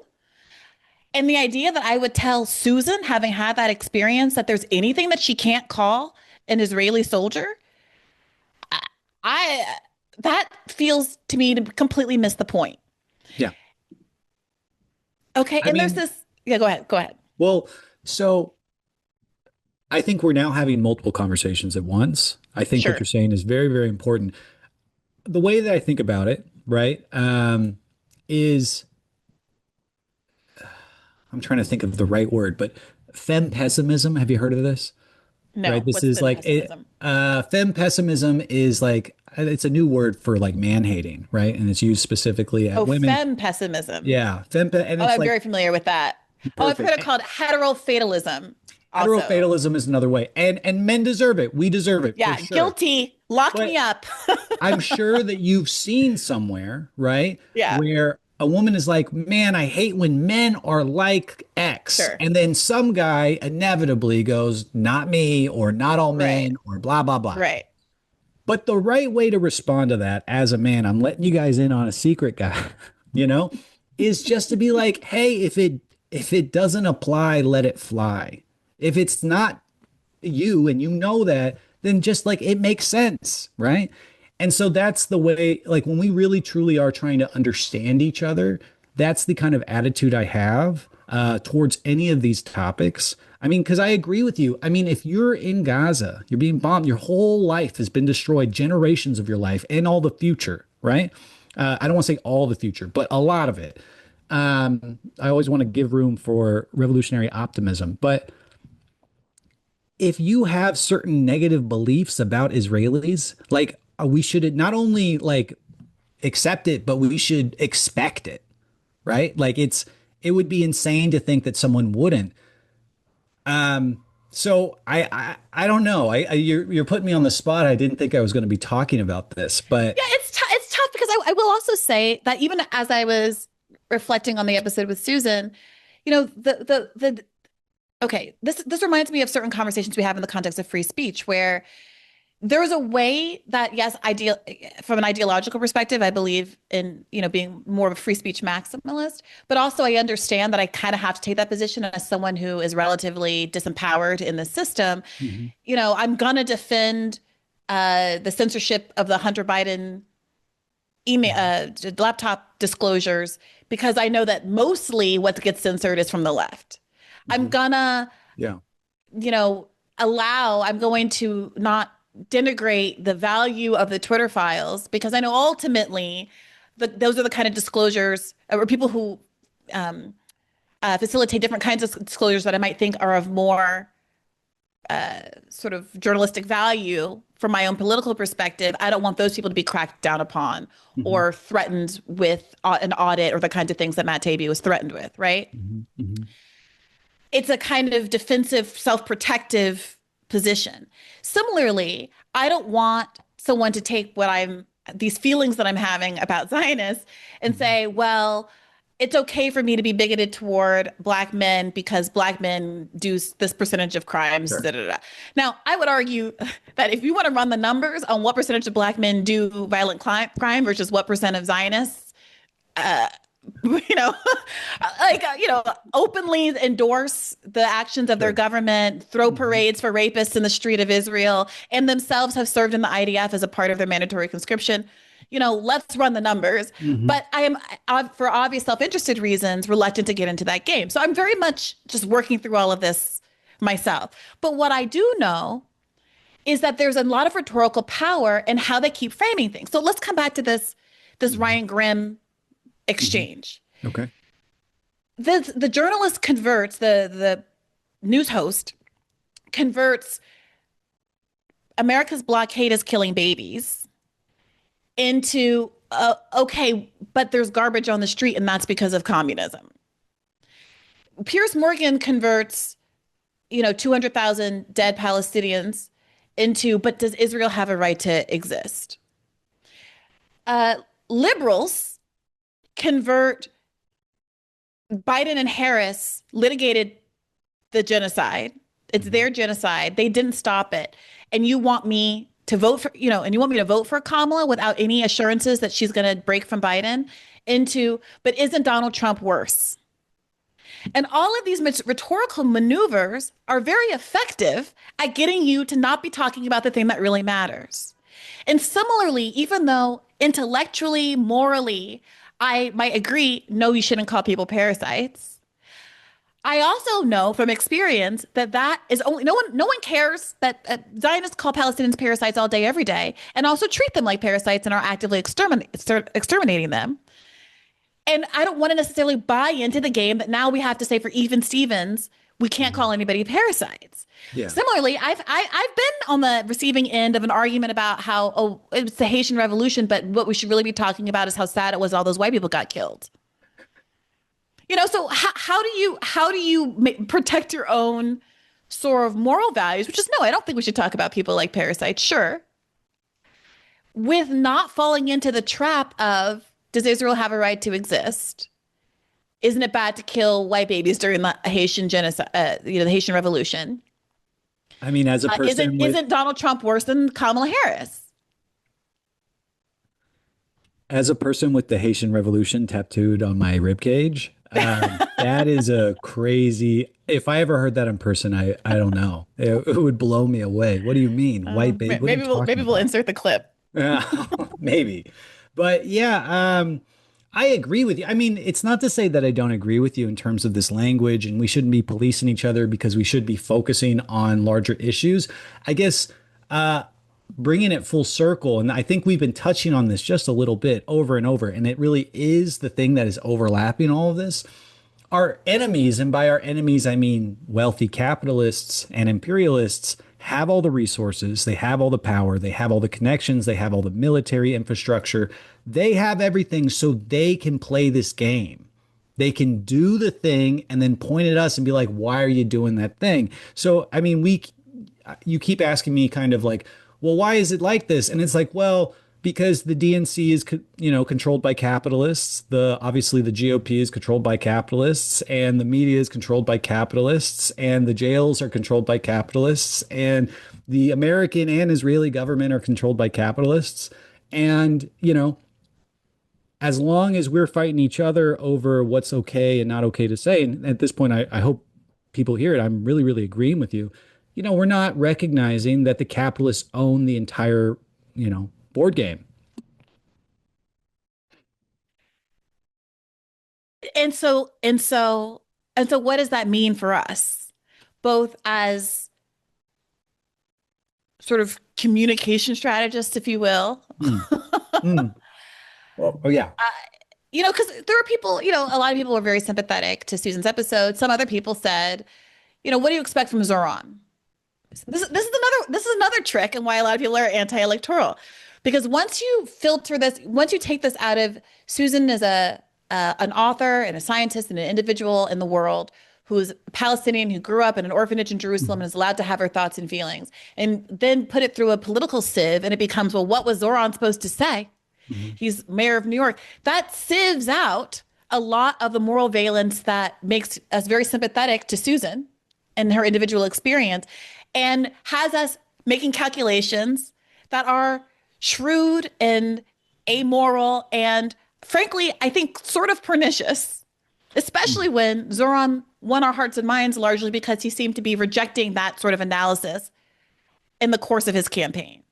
And the idea that I would tell Susan, having had that experience, that there's anything that she can't call an Israeli soldier, that feels to me to completely miss the point. Yeah. Okay. There's this. Yeah, go ahead. Well, so I think we're now having multiple conversations at once. I think what you're saying is very, very important. The way that I think about it, right, is I'm trying to think of the right word, but fem pessimism. Have you heard of this? No. Right. This is like fem pessimism is like, it's a new word for like man hating, right? And it's used specifically at women. Fem pessimism. Yeah. I'm very familiar with that. Perfect. I've heard it called heterofatalism. Heterofatalism is another way. And men deserve it. We deserve it. Yeah. Sure. Guilty. Lock me up. I'm sure that you've seen somewhere, right? Yeah. Where a woman is like, man, I hate when men are like X. Sure. And then some guy inevitably goes, not me, or not all men, or blah, blah, blah. Right. But the right way to respond to that as a man, I'm letting you guys in on a secret, guy, is just to be like, hey, if it doesn't apply, let it fly. If it's not you and you know that, then just like it makes sense, right? And so that's the way, like when we really truly are trying to understand each other, that's the kind of attitude I have towards any of these topics. I mean, because I agree with you. I mean, if you're in Gaza, you're being bombed, your whole life has been destroyed, generations of your life and all the future, right? I don't want to say all the future, but a lot of it. I always want to give room for revolutionary optimism. But if you have certain negative beliefs about Israelis, like we should not only like accept it, but we should expect it, right? Like it would be insane to think that someone wouldn't. So I don't know. You're putting me on the spot. I didn't think I was going to be talking about this, but Yeah, it's tough because I will also say that even as I was reflecting on the episode with Susan, the okay, this reminds me of certain conversations we have in the context of free speech, where there's a way that, yes, ideal from an ideological perspective, I believe in, being more of a free speech maximalist, but also I understand that I kind of have to take that position as someone who is relatively disempowered in the system. Mhm. I'm gonna defend the censorship of the Hunter Biden email, laptop disclosures, because I know that mostly what gets censored is from the left. I'm Mhm. gonna, Yeah. I'm going to not denigrate the value of the Twitter files, because I know ultimately those are the kind of disclosures, or people who facilitate different kinds of disclosures that I might think are of more sort of journalistic value from my own political perspective. I don't want those people to be cracked down upon Mhm. or threatened with an audit or the kinds of things that Matt Taibbi was threatened with, right? Mhm. Mhm. It's a kind of defensive, self-protective position. Similarly, I don't want someone to take these feelings that I'm having about Zionists and Mhm. say, well, it's okay for me to be bigoted toward Black men because Black men do this percentage of crimes. Sure. Da, da, da. Now, I would argue that if you want to run the numbers on what percentage of Black men do violent crime versus what percent of Zionists, uh, you know, openly endorse the actions of their Sure. government, throw Mhm. parades for rapists in the street of Israel, and themselves have served in the IDF as a part of their mandatory conscription. Let's run the numbers. Mhm. But I am, for obvious self-interested reasons, reluctant to get into that game. So I'm very much just working through all of this myself. But what I do know is that there's a lot of rhetorical power in how they keep framing things. So let's come back to this Mhm. Ryan Grimm Mhm. exchange. Okay. The journalist converts, the news host converts America's blockade is killing babies into okay, but there's garbage on the street and that's because of communism. Piers Morgan converts 200,000 dead Palestinians into, but does Israel have a right to exist? Liberals convert Biden and Harris litigated the genocide. It's Mhm. their genocide. They didn't stop it. And you want me to vote for, and you want me to vote for Kamala without any assurances that she's going to break from Biden but isn't Donald Trump worse? And all of these rhetorical maneuvers are very effective at getting you to not be talking about the thing that really matters. And similarly, even though intellectually, morally, I might agree, no, you shouldn't call people parasites. I also know from experience that is only no one cares that Zionists call Palestinians parasites all day, every day, and also treat them like parasites and are actively exterminating them. And I don't want to necessarily buy into the game that now we have to say for even Stevens, we can't Mhm. call anybody parasites. Yeah. Similarly, I've been on the receiving end of an argument about how, oh, it's the Haitian Revolution, but what we should really be talking about is how sad it was all those white people got killed. So how do you protect your own sort of moral values? Which is, no, I don't think we should talk about people like parasites, sure, with not falling into the trap of, does Israel have a right to exist? Isn't it bad to kill white babies during the Haitian genocide, the Haitian Revolution? I mean, as a Isn't person with isn't Donald Trump worse than Kamala Harris? as a person with the Haitian Revolution tattooed on my rib cage, that is a crazy. If I ever heard that in person, I don't know. It would blow me away. What do you mean, white baby? What are you talking Maybe we'll about? insert the clip. Yeah, maybe. But yeah, I agree with you. I mean, it's not to say that I don't agree with you in terms of this language and we shouldn't be policing each other because we should be focusing on larger issues. I guess bringing it full circle, and I think we've been touching on this just a little bit over and over, and it really is the thing that is overlapping all of this. Our enemies, and by our enemies, I mean wealthy capitalists and imperialists, have all the resources, they have all the power, they have all the connections, they have all the military infrastructure, they have everything so they can play this game. They can do the thing and then point at us and be like, why are you doing that thing? So, I mean, you keep asking me kind of like, well, why is it like this? And it's like, well, because the DNC is, controlled by capitalists. Obviously the GOP is controlled by capitalists, and the media is controlled by capitalists, and the jails are controlled by capitalists, and the American and Israeli government are controlled by capitalists. And, as long as we're fighting each other over what's okay and not okay to say, and at this point, I hope people hear it. I'm really, really agreeing with you. We're not recognizing that the capitalists own the entire, board game. And so what does that mean for us, both as sort of communication strategists, if you will? Well, oh yeah. Because there were people, a lot of people were very sympathetic to Susan's episode. Some other people said, what do you expect from Zoran? This is another trick, and why a lot of people are anti-electoral, because once you filter this, once you take this out of Susan as an author and a scientist and an individual in the world who's Palestinian, who grew up in an orphanage in Jerusalem and is allowed to have her thoughts and feelings, and then put it through a political sieve, and it becomes, well, what was Zoran supposed to say? He's mayor of New York. That sieves out a lot of the moral valence that makes us very sympathetic to Susan and her individual experience, and has us making calculations that are shrewd and amoral and, frankly, I think sort of pernicious, especially when Zoran won our hearts and minds largely because he seemed to be rejecting that sort of analysis in the course of his campaign.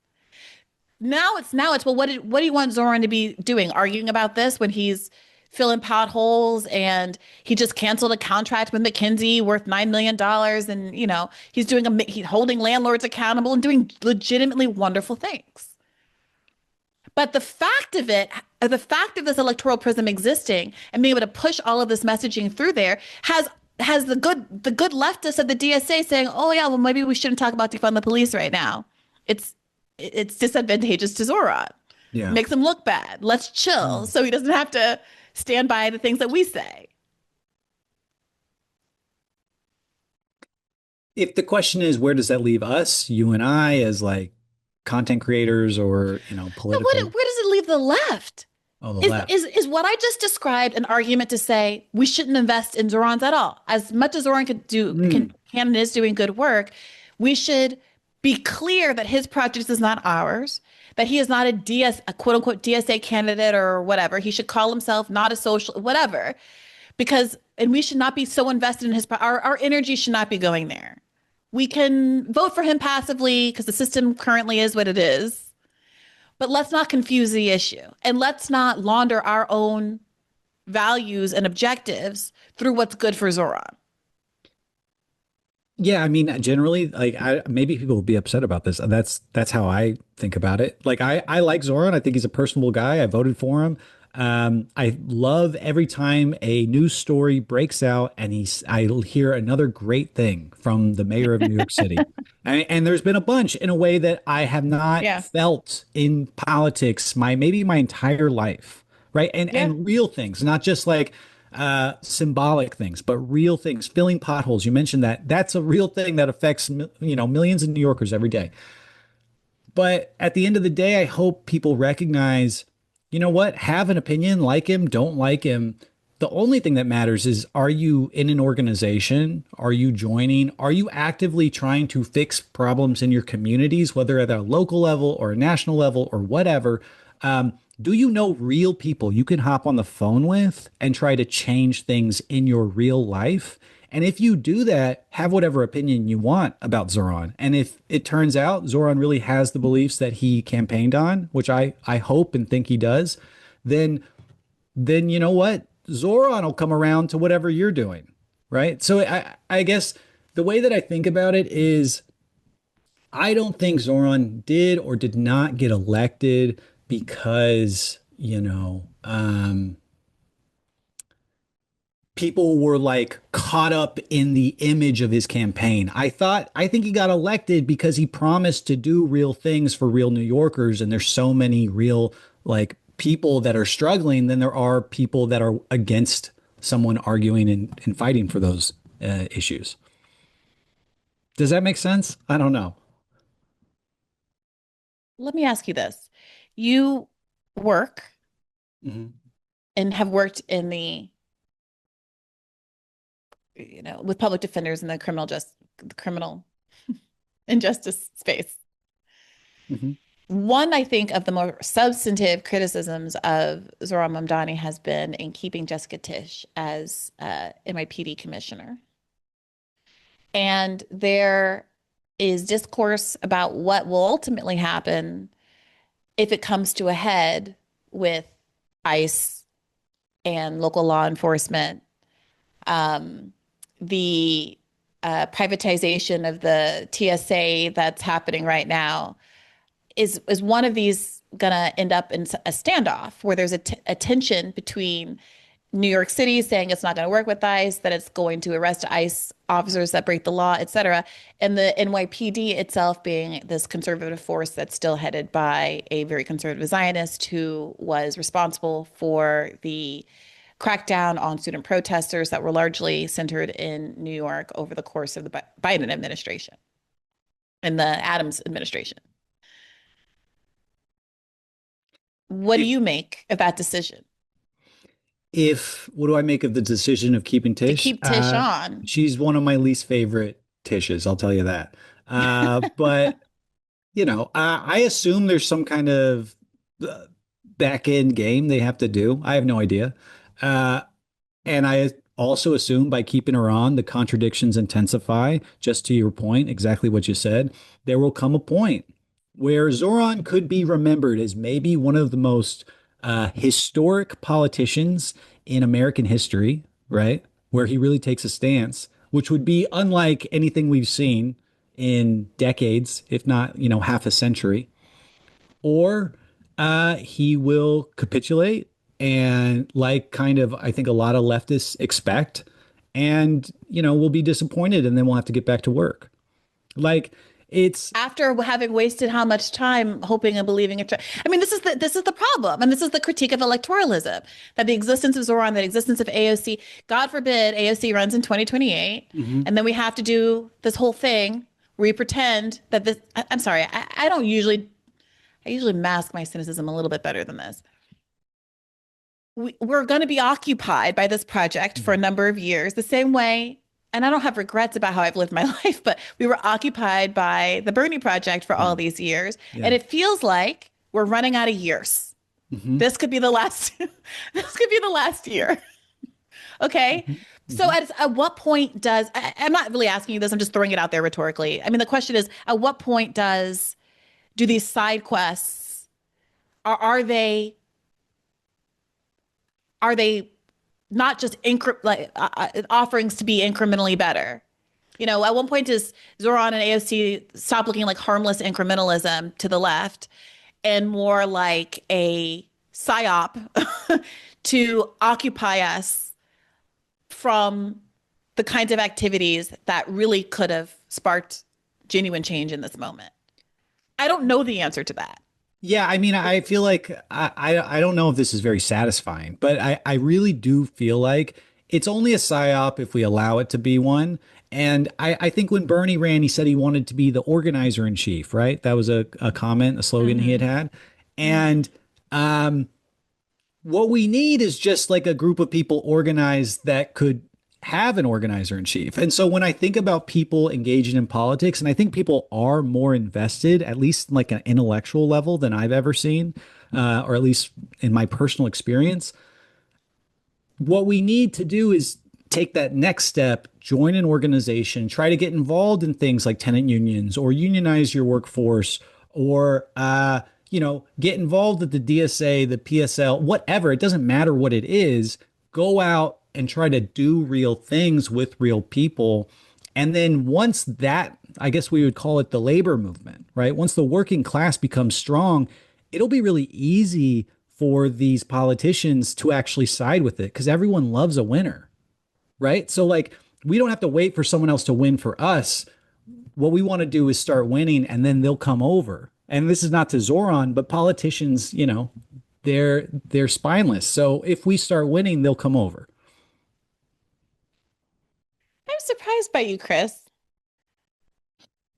Now it's well, what do you want Zoran to be doing? Arguing about this when he's filling potholes, and he just canceled a contract with McKinsey worth $9 million, and he's holding landlords accountable and doing legitimately wonderful things. But the fact of this electoral prism existing and being able to push all of this messaging through there has the good leftists of the DSA saying, oh yeah, well, maybe we shouldn't talk about defund the police right now. It's disadvantageous to Zoran. Yeah. Makes him look bad. Let's chill so he doesn't have to stand by the things that we say. If the question is, where does that leave us, you and I, as like content creators or, political? No, where does it leave the left? Oh, the left. Is what I just described an argument to say we shouldn't invest in Zorans at all? As much as Zoran can and is doing good work, we should be clear that his project is not ours, that he is not a quote unquote DSA candidate or whatever. He should call himself not a social, whatever, and we should not be so invested in our energy should not be going there. We can vote for him passively because the system currently is what it is, but let's not confuse the issue, and let's not launder our own values and objectives through what's good for Zoran. Yeah, I mean, generally, like, maybe people will be upset about this. That's how I think about it. Like, I like Zoran. I think he's a personable guy. I voted for him. I love every time a news story breaks out and I hear another great thing from the mayor of New York City. And there's been a bunch in a way that I have not felt in politics maybe my entire life, right? And real things, not just like symbolic things, but real things. Filling potholes, you mentioned that's a real thing that affects millions of New Yorkers every day. But at the end of the day, I hope people recognize, you know what, have an opinion, like him, don't like him. The only thing that matters is, are you in an organization? Are you joining? Are you actively trying to fix problems in your communities, whether at a local level or a national level or whatever? Do you know real people you can hop on the phone with and try to change things in your real life? And if you do that, have whatever opinion you want about Zoran. And if it turns out Zoran really has the beliefs that he campaigned on, which I hope and think he does, then you know what? Zoran will come around to whatever you're doing, right? So I guess the way that I think about it is, I don't think Zoran did or did not get elected because, people were like caught up in the image of his campaign. I think he got elected because he promised to do real things for real New Yorkers. And there's so many real like people that are struggling than there are people that are against someone arguing and fighting for those issues. Does that make sense? I don't know. Let me ask you this. You work and have worked in the, with public defenders in the criminal injustice space. One, I think, of the more substantive criticisms of Zohran Mamdani has been in keeping Jessica Tisch as NYPD commissioner. And there is discourse about what will ultimately happen if it comes to a head with ICE and local law enforcement. The privatization of the TSA that's happening right now is one of these going to end up in a standoff where there's a tension between New York City saying it's not going to work with ICE, that it's going to arrest ICE officers that break the law, et cetera, and the NYPD itself being this conservative force that's still headed by a very conservative Zionist who was responsible for the crackdown on student protesters that were largely centered in New York over the course of the Biden administration and the Adams administration. What do you make of that decision? What do I make of the decision of keeping Tisch? To keep Tisch on. She's one of my least favorite Tisches, I'll tell you that. But, I assume there's some kind of back end game they have to do. I have no idea. And I also assume by keeping her on, the contradictions intensify. Just to your point, exactly what you said, there will come a point where Zohran could be remembered as maybe one of the most historic politicians in American history, right? Where he really takes a stance, which would be unlike anything we've seen in decades, if not, half a century. Or he will capitulate and I think a lot of leftists expect, and, we'll be disappointed and then we'll have to get back to work. It's after having wasted how much time hoping and believing it. I mean, this is the problem, and this is the critique of electoralism, that the existence of Zohran, the existence of AOC, God forbid AOC runs in 2028, and then we have to do this whole thing where we pretend that this. I'm sorry, I usually mask my cynicism a little bit better than this. We're going to be occupied by this project for a number of years, the same way. And I don't have regrets about how I've lived my life, but we were occupied by the Bernie Project for all these years. Yeah. And it feels like we're running out of years. This could be the last, this could be the last year. Okay. So at what point does, I'm not really asking you this, I'm just throwing it out there rhetorically. I mean, the question is, at what point do these side quests, are they not just offerings to be incrementally better? At one point does Zohran and AOC stop looking like harmless incrementalism to the left and more like a psyop to occupy us from the kinds of activities that really could have sparked genuine change in this moment? I don't know the answer to that. Yeah, I mean, I feel like I don't know if this is very satisfying, but I really do feel like it's only a psyop if we allow it to be one. And I think when Bernie ran, he said he wanted to be the organizer in chief, right? That was a comment, a slogan he had. And what we need is just like a group of people organized that could have an organizer in chief. And so when I think about people engaging in politics, and I think people are more invested, at least like an intellectual level, than I've ever seen, or at least in my personal experience, what we need to do is take that next step, join an organization, try to get involved in things like tenant unions or unionize your workforce, or get involved with the DSA, the PSL, whatever. It doesn't matter what it is. Go out and try to do real things with real people. And then once that, I guess we would call it the labor movement, right? Once the working class becomes strong, it'll be really easy for these politicians to actually side with it because everyone loves a winner, right? So we don't have to wait for someone else to win for us. What we want to do is start winning, and then they'll come over. And this is not to Zohran, but politicians, they're spineless. So if we start winning, they'll come over. surprised by you, Chris.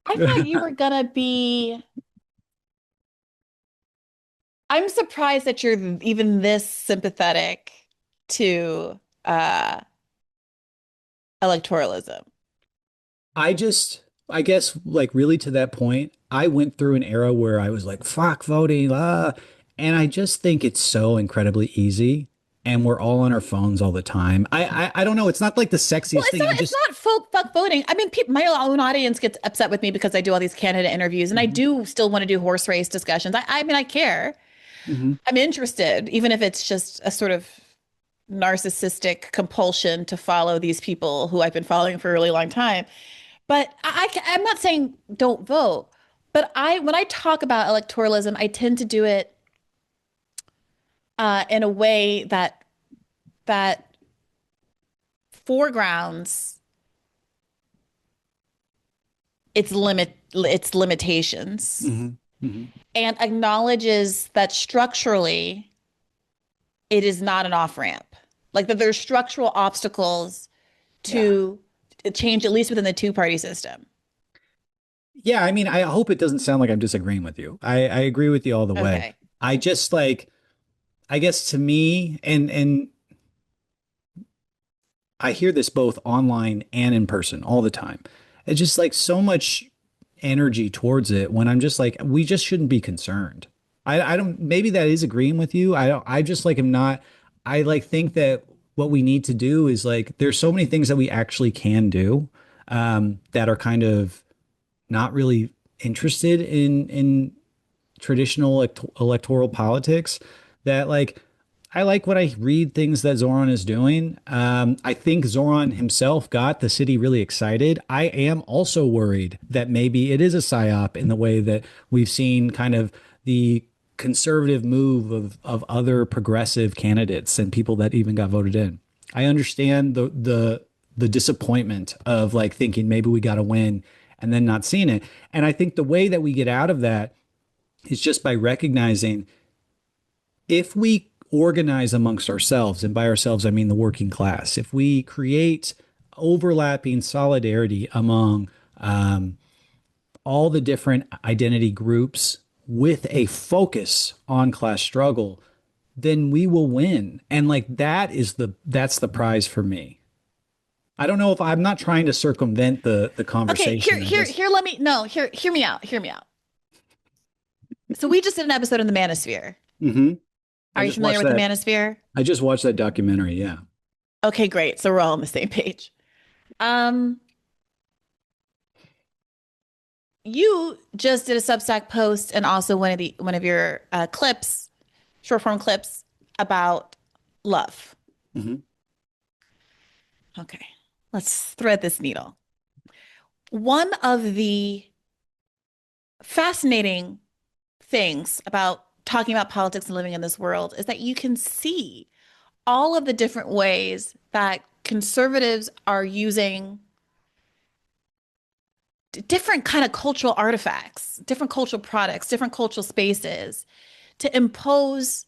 I thought you were gonna be. I'm surprised that you're even this sympathetic to electoralism. I guess, like, really to that point, I went through an era where I was like, fuck voting, and I just think it's so incredibly easy, and we're all on our phones all the time. I don't know. It's not like the Well, sexiest thing. it's not fuck voting. I mean, my own audience gets upset with me because I do all these candidate interviews, and I do still want to do horse race discussions. I mean, I care. Mhm. I'm interested, even if it's just a sort of narcissistic compulsion to follow these people who I've been following for a really long time. But I'm not saying don't vote, but when I talk about electoralism, I tend to do it in a way that foregrounds its limitations and acknowledges that structurally it is not an off-ramp. Like that there's structural obstacles to change, at least within the two-party system. Yeah, I mean, I hope it doesn't sound like I'm disagreeing with you. I agree with you all the way. Okay. I just like, I guess to me, and I hear this both online and in person all the time. It's just like so much energy towards it when I'm just like, we just shouldn't be concerned. I don't, maybe that is agreeing with you. I just like am not, I like think that what we need to do is like, there's so many things that we actually can do that are kind of not really interested in traditional electoral politics that like I like when I read things that Zoran is doing. I think Zoran himself got the city really excited. I am also worried that maybe it is a psyop in the way that we've seen kind of the conservative move of other progressive candidates and people that even got voted in. I understand the disappointment of like thinking maybe we got to win and then not seeing it. And I think the way that we get out of that is just by recognizing if we organize amongst ourselves, and by ourselves, I mean the working class, if we create overlapping solidarity among all the different identity groups with a focus on class struggle, then we will win. And like that's the prize for me. I don't know if I'm not trying to circumvent the Okay, conversation. hear me out. Hear me out. So we just did an episode on the manosphere. Mm-hmm. Are you familiar with the manosphere? I just watched that documentary. Yeah. Okay, great. So we're all on the same page. You just did a Substack post and also one of your clips, short form clips about love. Mm-hmm. Okay, let's thread this needle. One of the fascinating things about talking about politics and living in this world is that you can see all of the different ways that conservatives are using different kind of cultural artifacts, different cultural products, different cultural spaces to impose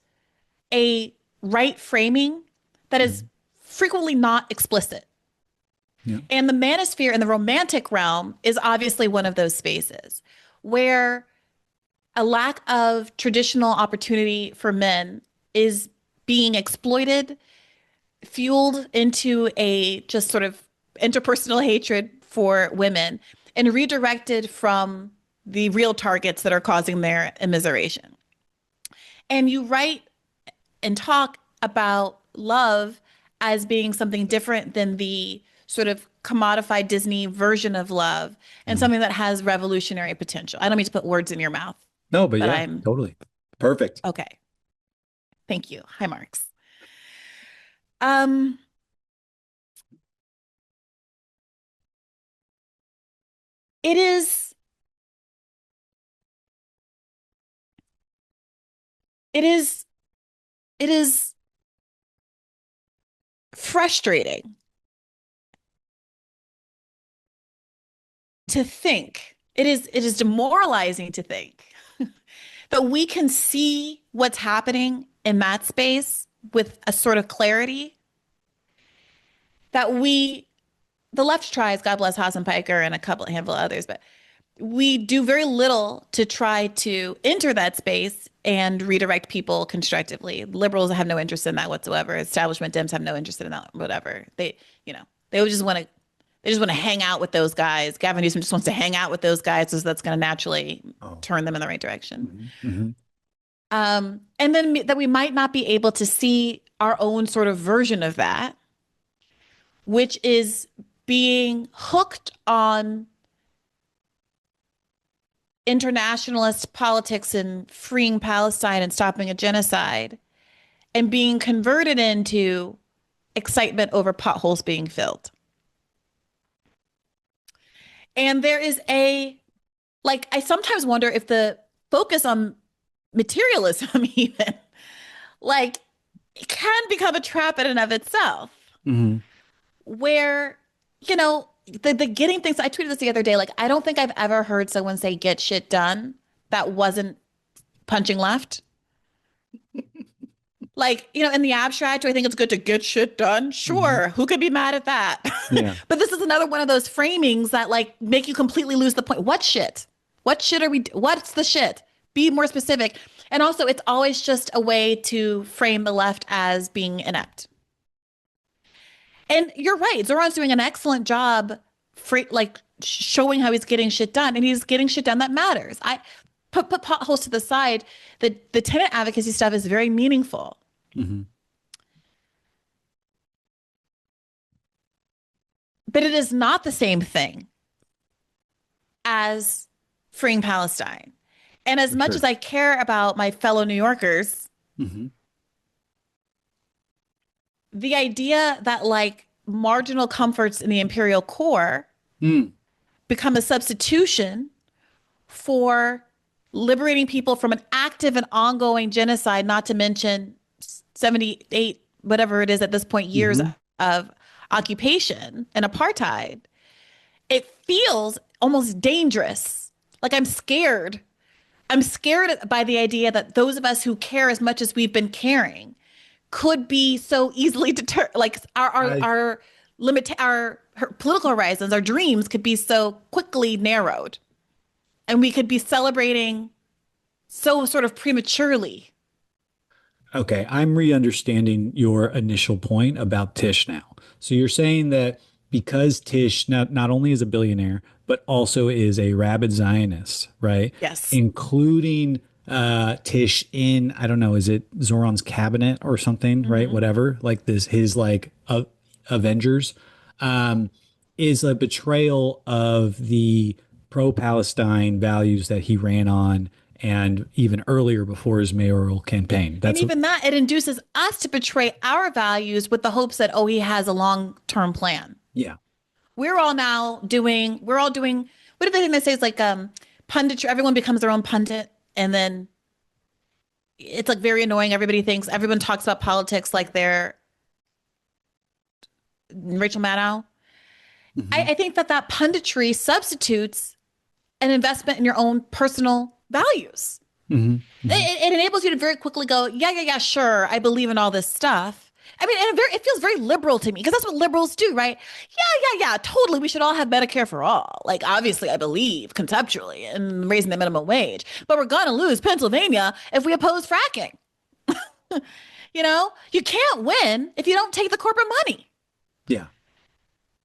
a right framing that is frequently not explicit. Yeah. And the manosphere in the romantic realm is obviously one of those spaces where a lack of traditional opportunity for men is being exploited, fueled into a just sort of interpersonal hatred for women, and redirected from the real targets that are causing their immiseration. And you write and talk about love as being something different than the sort of commodified Disney version of love and something that has revolutionary potential. I don't mean to put words in your mouth. No, but yeah, totally. Perfect. Okay. Thank you. Hi, Marx. It is frustrating to think. It is demoralizing to think that we can see what's happening in that space with a sort of clarity that we the left tries, God bless Hassan Piker and a handful of others, but we do very little to try to enter that space and redirect people constructively. Liberals have no interest in that whatsoever. Establishment Dems have no interest in that, whatever. They would just want to, they just want to hang out with those guys. Gavin Newsom just wants to hang out with those guys, so that's going to naturally turn them in the right direction. And then that we might not be able to see our own sort of version of that, which is being hooked on internationalist politics and freeing Palestine and stopping a genocide, and being converted into excitement over potholes being filled. And there is I sometimes wonder if the focus on materialism even, like, it can become a trap in and of itself, where, the getting things, I tweeted this the other day, like, I don't think I've ever heard someone say get shit done that wasn't punching left. Like, in the abstract, do I think it's good to get shit done? Sure. Who could be mad at that? Yeah. But this is another one of those framings that, like, make you completely lose the point. What shit? What shit what's the shit? Be more specific. And also, it's always just a way to frame the left as being inept. And you're right. Zoran's doing an excellent job showing how he's getting shit done. And he's getting shit done that matters. I put potholes to the side. The tenant advocacy stuff is very meaningful. But it is not the same thing as freeing Palestine. And as much as I care about my fellow New Yorkers, the idea that, like, marginal comforts in the imperial core become a substitution for liberating people from an active and ongoing genocide, not to mention 78, whatever it is at this point, years of occupation and apartheid, it feels almost dangerous. Like, I'm scared. I'm scared by the idea that those of us who care as much as we've been caring could be so easily deterred. Like, our political horizons, our dreams could be so quickly narrowed, and we could be celebrating so sort of prematurely. Okay, I'm re-understanding your initial point about Tish now. So you're saying that because Tish not only is a billionaire, but also is a rabid Zionist, right? Yes. Including Tish in, I don't know, is it Zoran's cabinet or something, right? Whatever, like his Avengers, is a betrayal of the pro-Palestine values that he ran on, and even earlier before his mayoral campaign. And even that, it induces us to betray our values with the hopes that, he has a long-term plan. Yeah. We're all doing, what do they say? It's like punditry. Everyone becomes their own pundit. And then it's, like, very annoying. Everyone talks about politics like they're Rachel Maddow. I think that punditry substitutes an investment in your own personal values. It enables you to very quickly go, yeah, sure, I believe in all this stuff. I mean, and it feels very liberal to me, because that's what liberals do, right? Yeah, totally. We should all have Medicare for all. Like, obviously, I believe conceptually in raising the minimum wage, but we're going to lose Pennsylvania if we oppose fracking. You can't win if you don't take the corporate money. Yeah.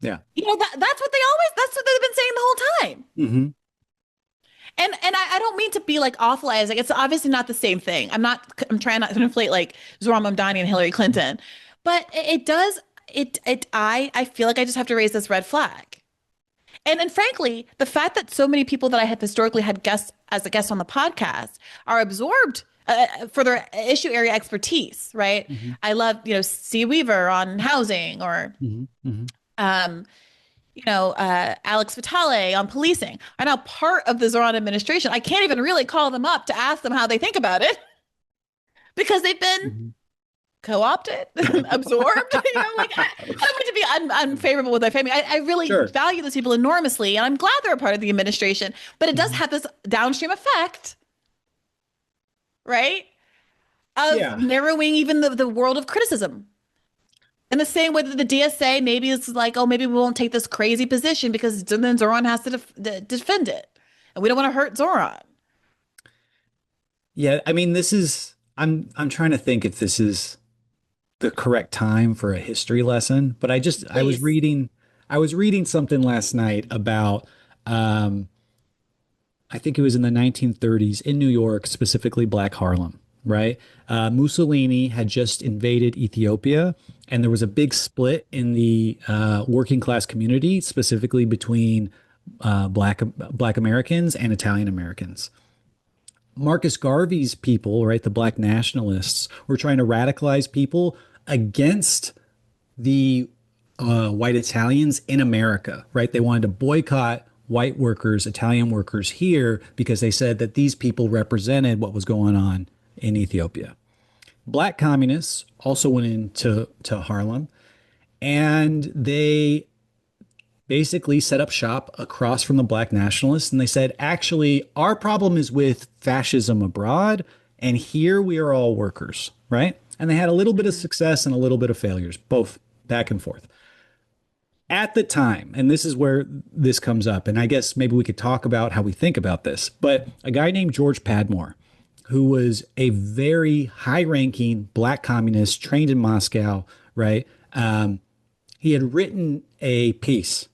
That's what they've been saying the whole time. And I don't mean to be, like, awfulizing. It's obviously not the same thing. I'm trying not to inflate, like, Zoran Mamdani and Hillary Clinton, but I feel like I just have to raise this red flag. And frankly, the fact that so many people that I have historically had as a guest on the podcast are absorbed for their issue area expertise, right? I love, C. Weaver on housing, or Alex Vitale on policing, are now part of the Zoran administration. I can't even really call them up to ask them how they think about it, because they've been co-opted, absorbed. I don't mean to be unfavorable with their family. I really value those people enormously, and I'm glad they're a part of the administration. But it does have this downstream effect, right? Of narrowing even the world of criticism. In the same way that the DSA maybe is like, oh, maybe we won't take this crazy position because then Zoran has to defend it. And we don't want to hurt Zoran. Yeah, I mean, I'm trying to think if this is the correct time for a history lesson, but Please. I was reading something last night about I think it was in the 1930s in New York, specifically Black Harlem, right? Mussolini had just invaded Ethiopia, and there was a big split in the working class community, specifically between Black Americans and Italian Americans. Marcus Garvey's people, right, the Black nationalists, were trying to radicalize people against the white Italians in America, right? They wanted to boycott white workers, Italian workers here because they said that these people represented what was going on in Ethiopia. Black communists also went into Harlem, and they basically set up shop across from the black nationalists. And they said, actually, our problem is with fascism abroad. And here we are all workers, right? And they had a little bit of success and a little bit of failures, both back and forth. At the time, and this is where this comes up, and I guess maybe we could talk about how we think about this, but a guy named George Padmore, who was a very high ranking black communist trained in Moscow, right? He had written a piece,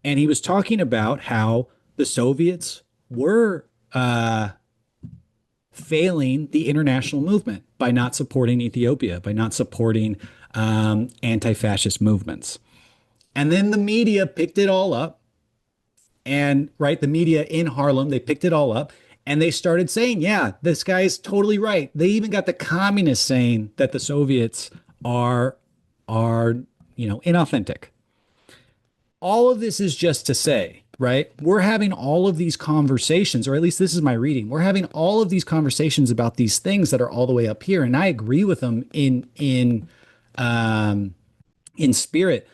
and he was talking about how the Soviets were failing the international movement by not supporting Ethiopia, by not supporting anti-fascist movements. And then the media picked it all up. And right, the media in Harlem, they picked it all up and they started saying, yeah, this guy is totally right. They even got the communists saying that the Soviets are inauthentic. All of this is just to say, right? We're having all of these conversations, or at least this is my reading. We're having all of these conversations about these things that are all the way up here, and I agree with them in spirit.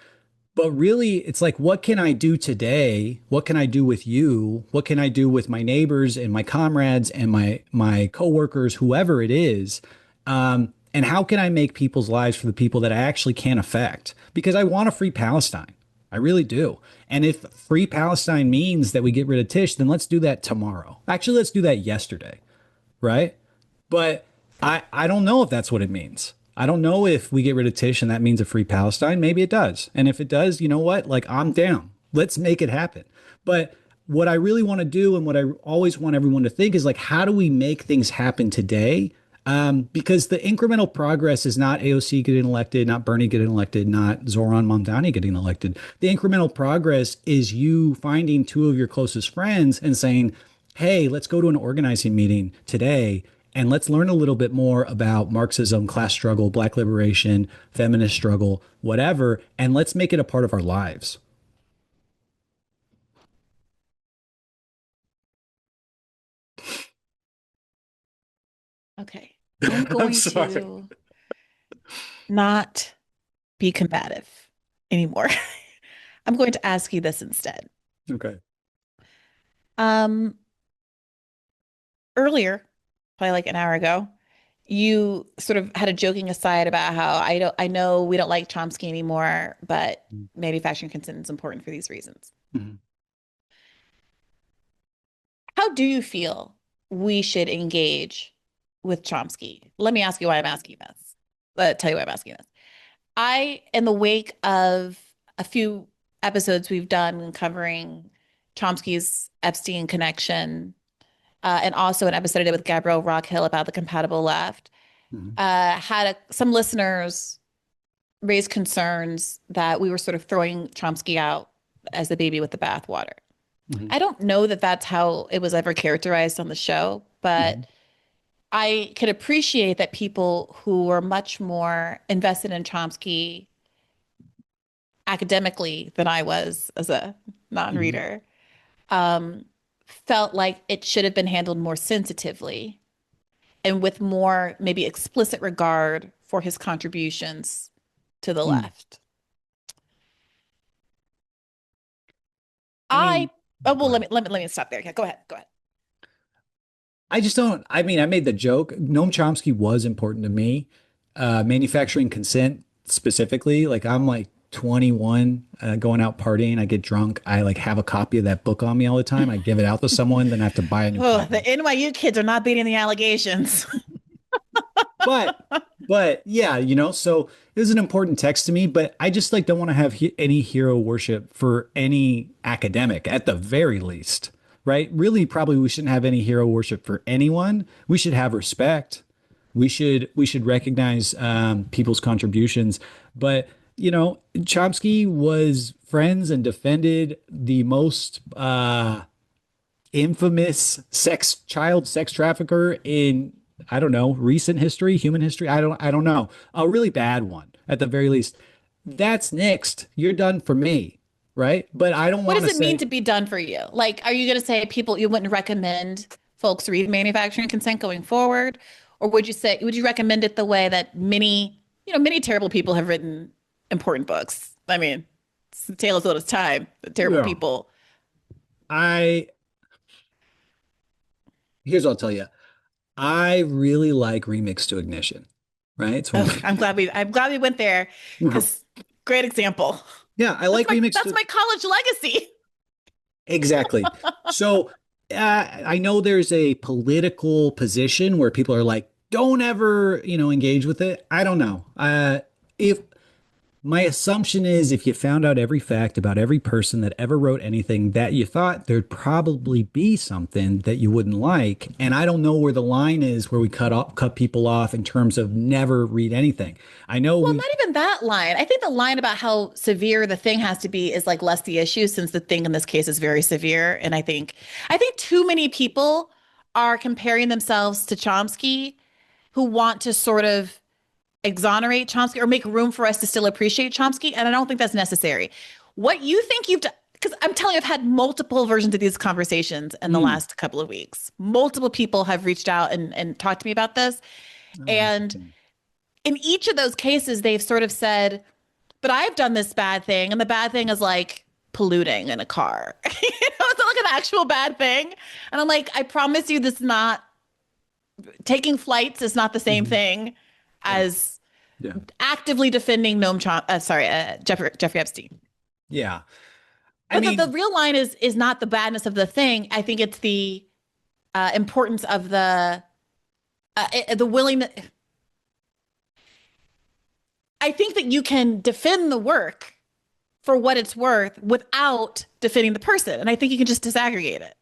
But really, it's like, what can I do today? What can I do with you? What can I do with my neighbors and my comrades and my coworkers, whoever it is? And how can I make people's lives for the people that I actually can affect? Because I want a free Palestine. I really do. And if free Palestine means that we get rid of Tish, then let's do that tomorrow. Actually, let's do that yesterday, right? But I don't know if that's what it means. I don't know if we get rid of Tish and that means a free Palestine. Maybe it does. And if it does, you know what? Like, I'm down. Let's make it happen. But what I really want to do and what I always want everyone to think is like, how do we make things happen today? Because the incremental progress is not AOC getting elected, not Bernie getting elected, not Zoran Mamdani getting elected. The incremental progress is you finding two of your closest friends and saying, hey, let's go to an organizing meeting today and let's learn a little bit more about Marxism, class struggle, black liberation, feminist struggle, whatever, and let's make it a part of our lives. Okay. I'm going to not be combative anymore. I'm going to ask you this instead. Okay. Earlier, probably like an hour ago, you sort of had a joking aside about how I know we don't like Chomsky anymore, but manufacturing consent is important for these reasons. Mm-hmm. How do you feel we should engage with Chomsky? Let me ask you why I'm asking this. Tell you why I'm asking this. In the wake of a few episodes we've done covering Chomsky's Epstein connection, and also an episode I did with Gabrielle Rockhill about the compatible left, had some listeners raise concerns that we were sort of throwing Chomsky out as the baby with the bathwater. I don't know that that's how it was ever characterized on the show, but I could appreciate that people who were much more invested in Chomsky academically than I was as a non-reader, felt like it should have been handled more sensitively and with more maybe explicit regard for his contributions to the left. Let me stop there. Yeah, go ahead. I just don't. I mean, I made the joke. Noam Chomsky was important to me. Manufacturing consent specifically. Like I'm like 21, going out partying. I get drunk. I like have a copy of that book on me all the time. I give it out to someone, then I have to buy a new Oh, copy. the NYU kids are not beating the allegations. But yeah, so it was an important text to me, but I just like don't want to have any hero worship for any academic at the very least, right? Really, probably we shouldn't have any hero worship for anyone. We should have respect. We should recognize people's contributions, but Chomsky was friends and defended the most infamous child sex trafficker in, I don't know, recent history, human history. I don't know. A really bad one at the very least. That's next. You're done for me, right? But I don't What want does to it say mean to be done for you? Like, are you going to say people you wouldn't recommend folks read manufacturing consent going forward? Or would you recommend it the way that many terrible people have written important books? I mean, it's the tale as old as time. The terrible Yeah. people. Here's what I'll tell you. I really like Remix to Ignition, right? It's one Oh, of I'm glad we went there my, because great example. yeah, I like Remix That's to my college legacy. exactly. So I know there's a political position where people are like, don't ever, engage with it. I don't know. If My assumption is if you found out every fact about every person that ever wrote anything that you thought there'd probably be something that you wouldn't like. And I don't know where the line is where we cut people off in terms of never read anything. I know Well, not even that line. I think the line about how severe the thing has to be is like less the issue, since the thing in this case is very severe. And I think too many people are comparing themselves to Chomsky who want to sort of exonerate Chomsky or make room for us to still appreciate Chomsky. And I don't think that's necessary. What you think you've done, because I'm telling you, I've had multiple versions of these conversations in the last couple of weeks. Multiple people have reached out and talked to me about this. And in each of those cases, they've sort of said, but I've done this bad thing. And the bad thing is like polluting in a car. It's not like an actual bad thing. And I'm like, I promise you, this is not taking flights is not the same thing as actively defending Jeffrey Epstein. Yeah. But the real line is not the badness of the thing. I think it's the importance of the willingness. I think that you can defend the work for what it's worth without defending the person. And I think you can just disaggregate it.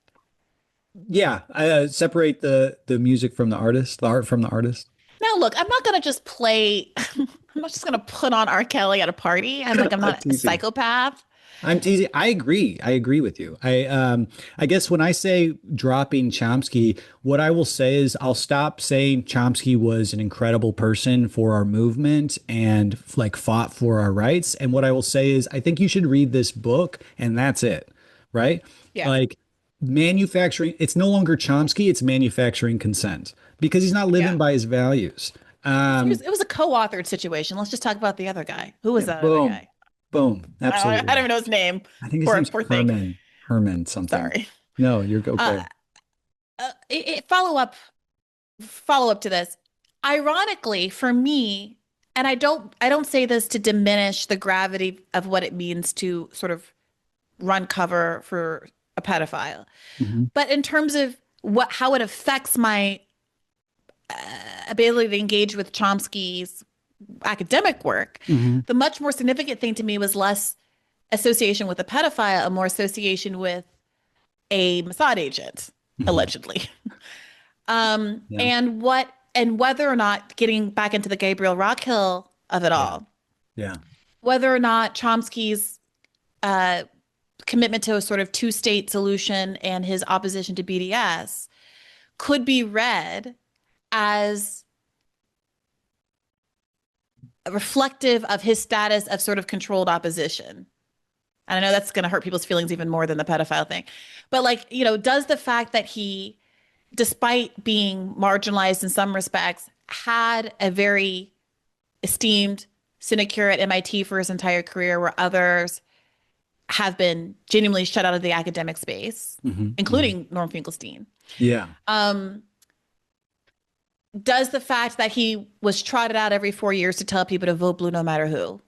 Yeah. Separate the music from the artist, the art from the artist. Now, look, I'm not going to just play. I'm not just going to put on R. Kelly at a party. I'm not a psychopath. I'm teasing. I agree. I agree with you. I guess when I say dropping Chomsky, what I will say is I'll stop saying Chomsky was an incredible person for our movement and like fought for our rights. And what I will say is I think you should read this book and that's it. Right? Yeah. Like manufacturing. It's no longer Chomsky. It's manufacturing consent because he's not living by his values. It was a co-authored situation. Let's just talk about the other guy. Who was that other guy? Boom. Absolutely. I don't even know his name. I think his name's Herman something. Sorry. No, you're okay. Follow up to this. Ironically, for me, and I don't say this to diminish the gravity of what it means to sort of run cover for a pedophile, but in terms of how it affects my ability to engage with Chomsky's academic work, the much more significant thing to me was less association with a pedophile and more association with a Mossad agent, allegedly. And whether or not, getting back into the Gabriel Rockhill of it all, whether or not Chomsky's commitment to a sort of two-state solution and his opposition to BDS could be read as reflective of his status of sort of controlled opposition. And I know that's going to hurt people's feelings even more than the pedophile thing. But does the fact that he, despite being marginalized in some respects, had a very esteemed sinecure at MIT for his entire career, where others have been genuinely shut out of the academic space, including Norm Finkelstein. Yeah. does the fact that he was trotted out every 4 years to tell people to vote blue no matter who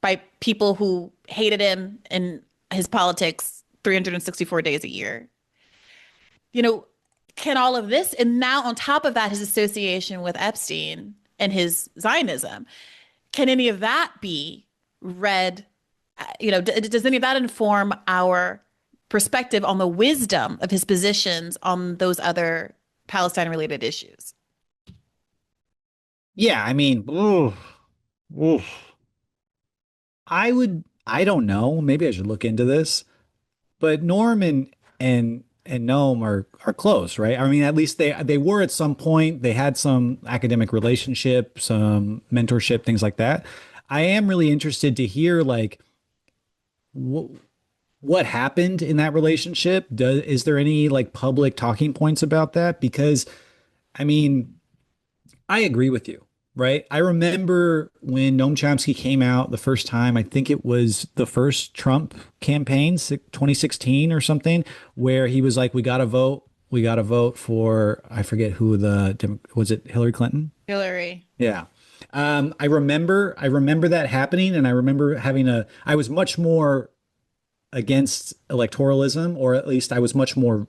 by people who hated him and his politics 364 days a year, can all of this, and now on top of that, his association with Epstein and his Zionism, can any of that be read? Does any of that inform our perspective on the wisdom of his positions on those other Palestine-related issues? Yeah, I mean, oof. I don't know. Maybe I should look into this. But Norm and Noam are close, right? I mean, at least they were at some point. They had some academic relationship, some mentorship, things like that. I am really interested to hear like what happened in that relationship. Is there any like public talking points about that? Because I mean, I agree with you, right? I remember when Noam Chomsky came out the first time, I think it was the first Trump campaign, 2016 or something, where he was like, we got to vote. We got to vote for, I forget who was it Hillary Clinton? Hillary. Yeah. I remember that happening, and I remember I was much more against electoralism, or at least I was much more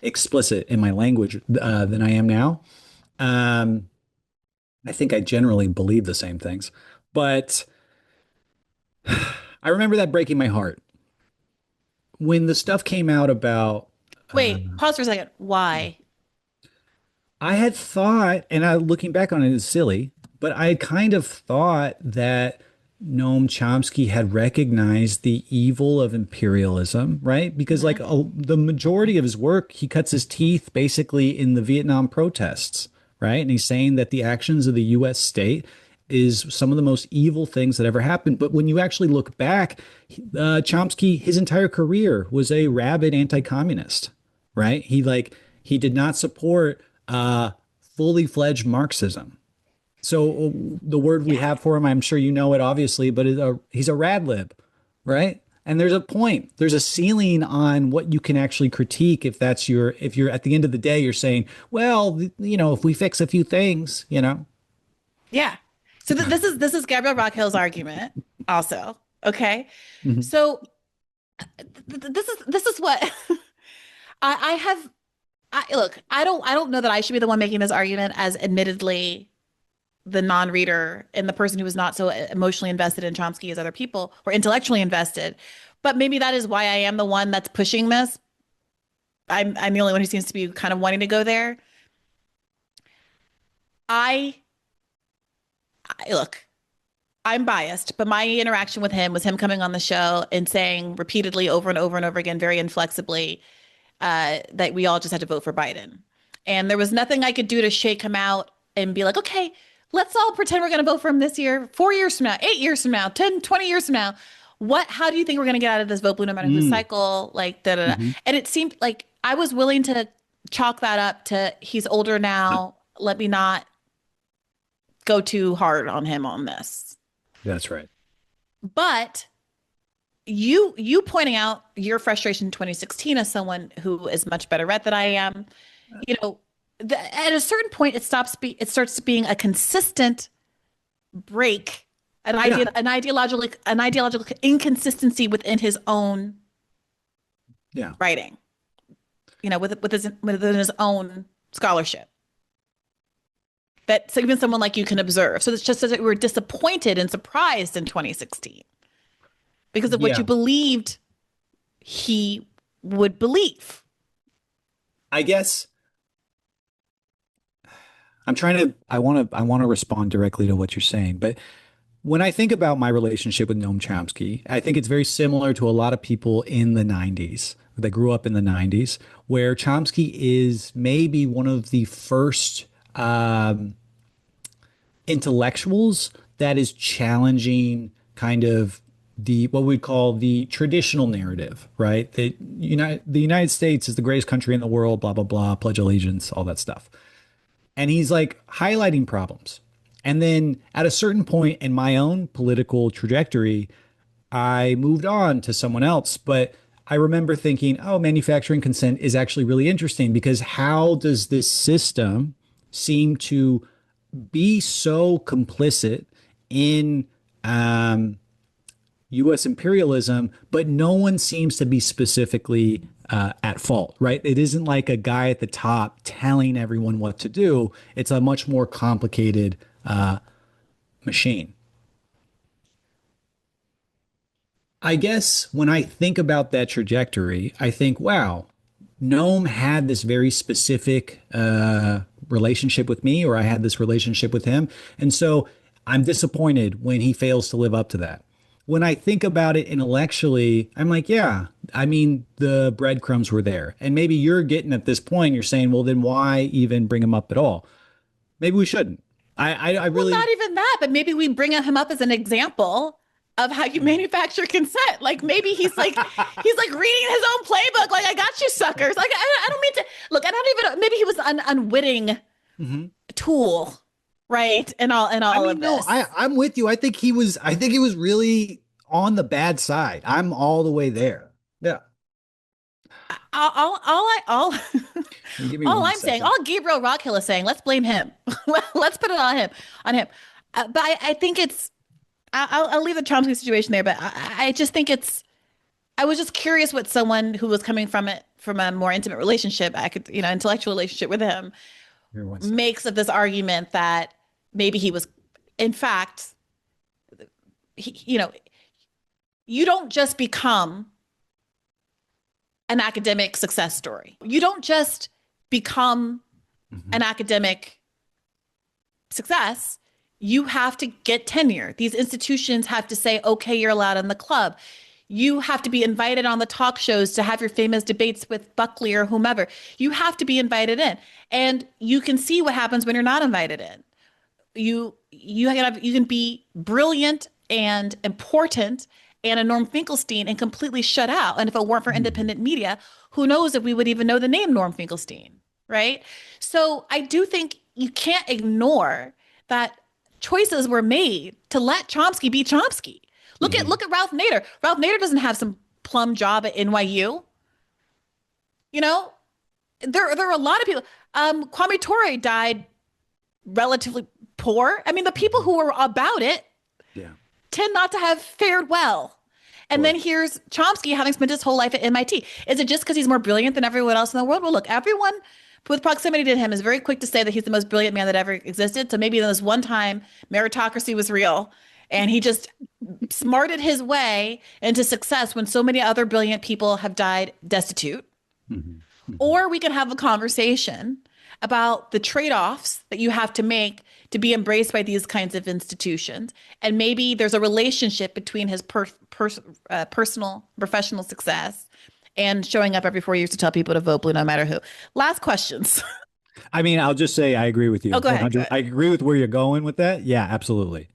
explicit in my language than I am now. I think I generally believe the same things, but I remember that breaking my heart when the stuff came out about. Wait, pause for a second. Why? I had thought, and looking back on it is silly, but I kind of thought that Noam Chomsky had recognized the evil of imperialism, right? Because like the majority of his work, he cuts his teeth basically in the Vietnam protests, right? And he's saying that the actions of the U.S. state is some of the most evil things that ever happened. But when you actually look back, Chomsky, his entire career was a rabid anti-communist, right? He did not support fully fledged Marxism. So the word we have for him, I'm sure you know it obviously, but he's a rad lib, right? And there's a point, there's a ceiling on what you can actually critique if you're at the end of the day, you're saying, well, if we fix a few things, Yeah. So this is Gabrielle Rockhill's argument also. Okay. Mm-hmm. So this is what look, I don't know that I should be the one making this argument, as admittedly the non-reader and the person who is not so emotionally invested in Chomsky as other people, or intellectually invested. But maybe that is why I am the one that's pushing this. I'm the only one who seems to be kind of wanting to go there. Look, I'm biased, but my interaction with him was him coming on the show and saying repeatedly over and over and over again, very inflexibly, that we all just had to vote for Biden. And there was nothing I could do to shake him out and be like, okay, let's all pretend we're going to vote for him this year, 4 years from now, 8 years from now, 10, 20 years from now. How do you think we're going to get out of this vote blue no matter who cycle? Like, da, da, da. Mm-hmm. And it seemed like I was willing to chalk that up to he's older now. Let me not go too hard on him on this. That's right. But you pointing out your frustration in 2016 as someone who is much better read than I am, at a certain point, it starts being a consistent break, an ideological inconsistency within his own writing, within his own scholarship. That even someone like you can observe. So it's just that we were disappointed and surprised in 2016 because of what you believed he would believe. I guess I want to respond directly to what you're saying, but when I think about my relationship with Noam Chomsky, I think it's very similar to a lot of people in the 90s that grew up in the 90s, where Chomsky is maybe one of the first intellectuals that is challenging kind of what we'd call the traditional narrative, right? The United States is the greatest country in the world, blah, blah, blah, pledge allegiance, all that stuff. And he's like highlighting problems. And then at a certain point in my own political trajectory, I moved on to someone else. But I remember thinking, manufacturing consent is actually really interesting, because how does this system seem to be so complicit in U.S. imperialism, but no one seems to be specifically at fault, right? It isn't like a guy at the top telling everyone what to do. It's a much more complicated machine. I guess when I think about that trajectory, I think, wow, Noam had this very specific relationship with me, or I had this relationship with him. And so I'm disappointed when he fails to live up to that. When I think about it intellectually, I'm like, yeah, I mean, the breadcrumbs were there. And maybe you're getting at this point, you're saying, well, then why even bring him up at all? Maybe we shouldn't. I really. Well, not even that, but maybe we bring him up as an example of how you manufacture consent. Like maybe he's like reading his own playbook. Like, I got you suckers. Like, I don't mean to look. I don't even. Maybe he was an unwitting tool, right? And all of this. No, I'm with you. I think he was really on the bad side. I'm all the way there. Yeah. All I'm saying, all Gabriel Rockhill is saying, let's blame him. Let's put it on him. But I think it's. I'll leave the Chomsky situation there, but I just think it's. I was just curious what someone who was coming from a more intimate relationship, intellectual relationship with him, makes of this argument that maybe he was, in fact, you don't just become an academic success story. You don't just become an academic success. You have to get tenure. These institutions have to say, okay, you're allowed in the club. You have to be invited on the talk shows to have your famous debates with Buckley or whomever. You have to be invited in. And you can see what happens when you're not invited in. You can be brilliant and important and a Norm Finkelstein and completely shut out. And if it weren't for independent media, who knows if we would even know the name Norm Finkelstein, right? So I do think you can't ignore that choices were made to let Chomsky be Chomsky. Look at Ralph Nader. Ralph Nader doesn't have some plum job at NYU. There are a lot of people. Kwame Ture died relatively poor. I mean, the people who were about it tend not to have fared well. And then here's Chomsky having spent his whole life at MIT. Is it just because he's more brilliant than everyone else in the world? Well, look, everyone with proximity to him is very quick to say that he's the most brilliant man that ever existed. So maybe this one time meritocracy was real and he just smarted his way into success when so many other brilliant people have died destitute. Or we can have a conversation about the trade-offs that you have to make to be embraced by these kinds of institutions. And maybe there's a relationship between his personal, professional success and showing up every 4 years to tell people to vote blue no matter who. Last questions. I mean, I'll just say I agree with you. Oh, go ahead. I agree with where you're going with that. Yeah, absolutely.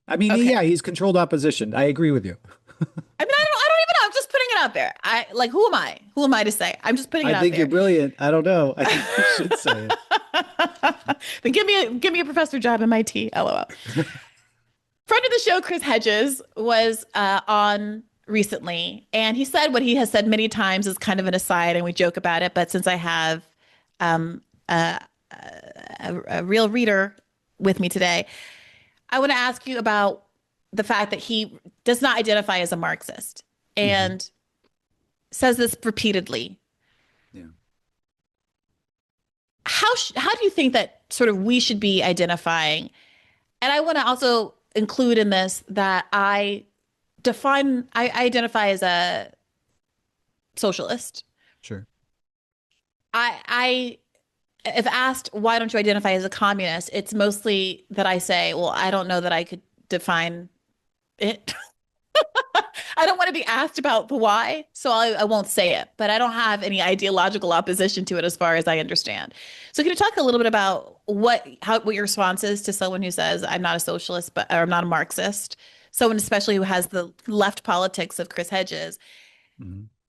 I mean, he's controlled opposition. I agree with you. I mean, I don't even know. I'm just putting it out there. Who am I? Who am I to say? I'm just putting it out there. I think you're brilliant. I don't know. I think you should say it. Then give me a professor job at MIT. LOL. Friend of the show, Chris Hedges, was on recently, and he said what he has said many times as kind of an aside, and we joke about it. But since I have a real reader with me today, I want to ask you about the fact that he does not identify as a Marxist and says this repeatedly. Yeah. How do you think that sort of we should be identifying? And I want to also include in this that I identify as a socialist. Sure. If asked, why don't you identify as a communist? It's mostly that I say, well, I don't know that I could define it. I don't want to be asked about the why, so I won't say it, but I don't have any ideological opposition to it as far as I understand. So can you talk a little bit about what your response is to someone who says, I'm not a socialist, or I'm not a Marxist, someone especially who has the left politics of Chris Hedges,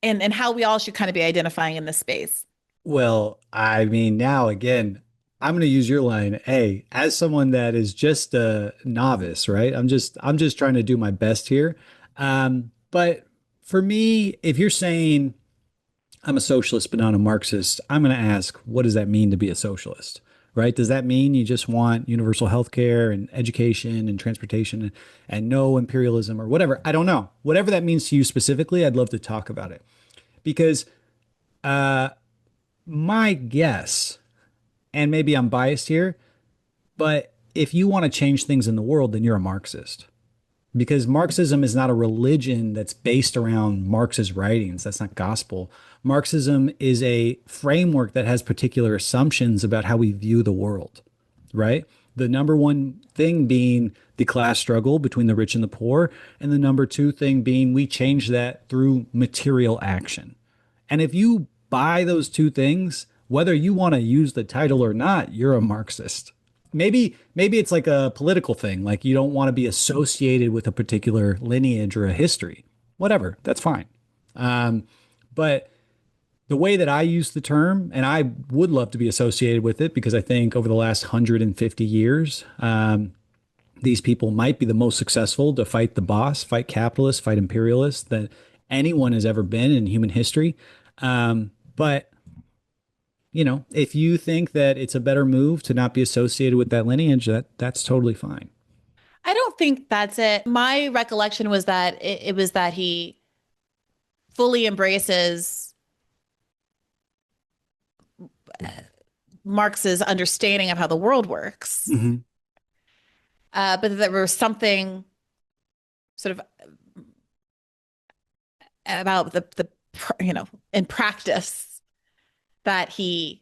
and how we all should kind of be identifying in this space? Well, I mean, now again, I'm going to use your line. Hey, as someone that is just a novice, right? I'm just trying to do my best here. But for me, if you're saying I'm a socialist but not a Marxist, I'm going to ask, what does that mean to be a socialist? right? Does that mean you just want universal health care and education and transportation and no imperialism or whatever? I don't know. Whatever that means to you specifically, I'd love to talk about it. Because my guess, and maybe I'm biased here, but if you want to change things in the world, then you're a Marxist. Because Marxism is not a religion that's based around Marx's writings. That's not gospel. Marxism is a framework that has particular assumptions about how we view the world, right? The number one thing being the class struggle between the rich and the poor. And the number two thing being we change that through material action. And if you buy those two things, whether you want to use the title or not, you're a Marxist. Maybe it's like a political thing, like you don't want to be associated with a particular lineage or a history. Whatever, that's fine. But the way that I use the term, and I would love to be associated with it because I think over the last 150 years, these people might be the most successful to fight the boss, fight capitalists, fight imperialists that anyone has ever been in human history. But you know, if you think that it's a better move to not be associated with that lineage, that's totally fine. I don't think that's it. My recollection was that it was that he fully embraces Marx's understanding of how the world works. Mm-hmm. But there was something sort of about the in practice that he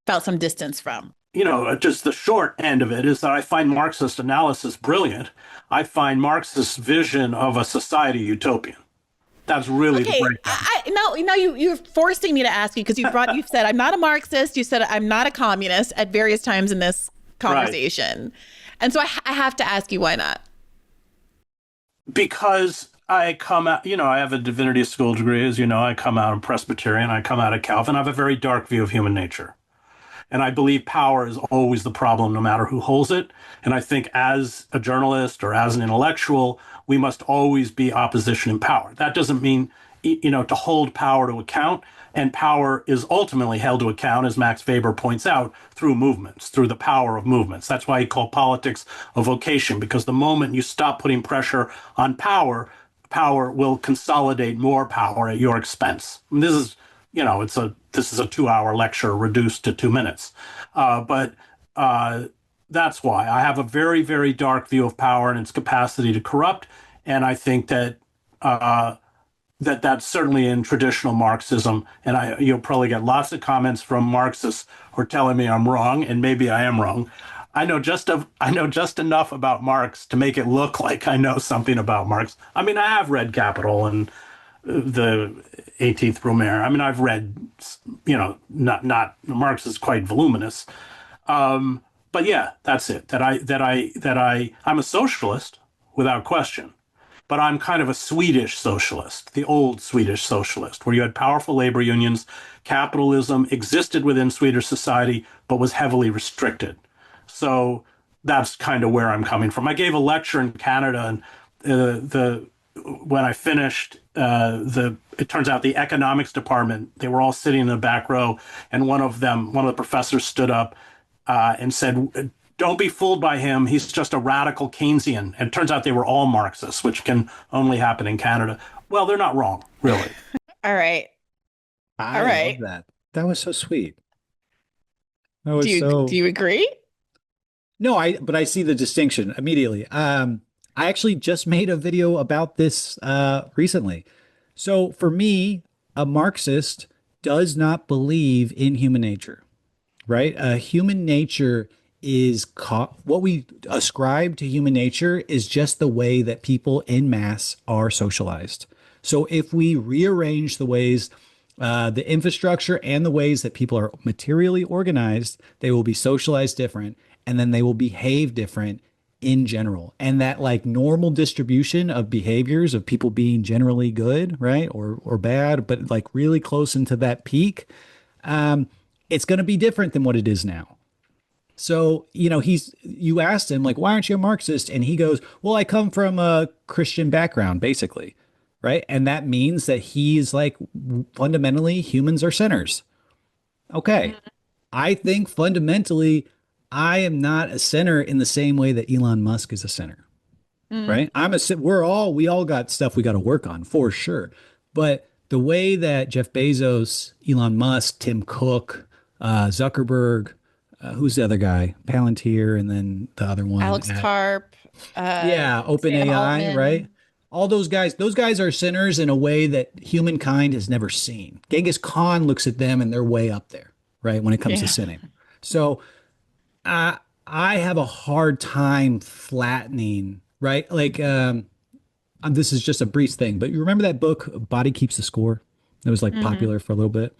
felt some distance from. You know, just the short end of it is that I find Marxist analysis brilliant. I find Marxist vision of a society utopian. That's really the breakdown. Now you're forcing me to ask you because you've said I'm not a Marxist. You said I'm not a communist at various times in this conversation. Right. And so I have to ask you, why not? Because I come out, you know, I have a divinity school degree, as you know. I come out of Presbyterian, I come out of Calvin. I have a very dark view of human nature. And I believe power is always the problem, no matter who holds it. And I think as a journalist or as an intellectual, we must always be opposition in power. That doesn't mean, you know, to hold power to account. And power is ultimately held to account, as Max Weber points out, through movements, through the power of movements. That's why he called politics a vocation, because the moment you stop putting pressure on power, power will consolidate more power at your expense. And this is, you know, this is a 2-hour lecture reduced to 2 minutes. But that's why I have a very, very dark view of power and its capacity to corrupt. And I think that that's certainly in traditional Marxism. And you'll probably get lots of comments from Marxists who are telling me I'm wrong, and maybe I am wrong. I know just enough about Marx to make it look like I know something about Marx. I mean, I have read Capital and the 18th Brumaire. I mean, I've read, you know, not Marx is quite voluminous. But yeah, that's it. I'm a socialist without question. But I'm kind of a Swedish socialist, the old Swedish socialist, where you had powerful labor unions. Capitalism existed within Swedish society, but was heavily restricted. So that's kind of where I'm coming from. I gave a lecture in Canada, and when I finished, it turns out the economics department, they were all sitting in the back row, and one of the professors stood up and said, "Don't be fooled by him. He's just a radical Keynesian." And it turns out they were all Marxists, which can only happen in Canada. Well, they're not wrong, really. All right. I love that. That was so sweet. Do you agree? No, but I see the distinction immediately. I actually just made a video about this recently. So for me, a Marxist does not believe in human nature, right? Human nature is what we ascribe to human nature is just the way that people in mass are socialized. So if we rearrange the ways, the infrastructure and the ways that people are materially organized, they will be socialized different, and then they will behave different in general. And that like normal distribution of behaviors of people being generally good, right, or bad, but like really close into that peak, it's going to be different than what it is now. So, you know, you asked him, like, why aren't you a Marxist? And he goes, well, I come from a Christian background, basically, right? And that means that he's like, fundamentally, humans are sinners. Okay. I think fundamentally, I am not a sinner in the same way that Elon Musk is a sinner, Mm. right? We all got stuff we got to work on for sure. But the way that Jeff Bezos, Elon Musk, Tim Cook, Zuckerberg, who's the other guy? Palantir, and then the other one Alex Karp, yeah, Sam OpenAI, right? Altman. All those guys are sinners in a way that humankind has never seen. Genghis Khan looks at them and they're way up there, right? When it comes to Yeah. sinning. So I have a hard time flattening, right? Like, this is just a brief thing, but you remember that book, Body Keeps the Score? That was like Hmm. popular for a little bit.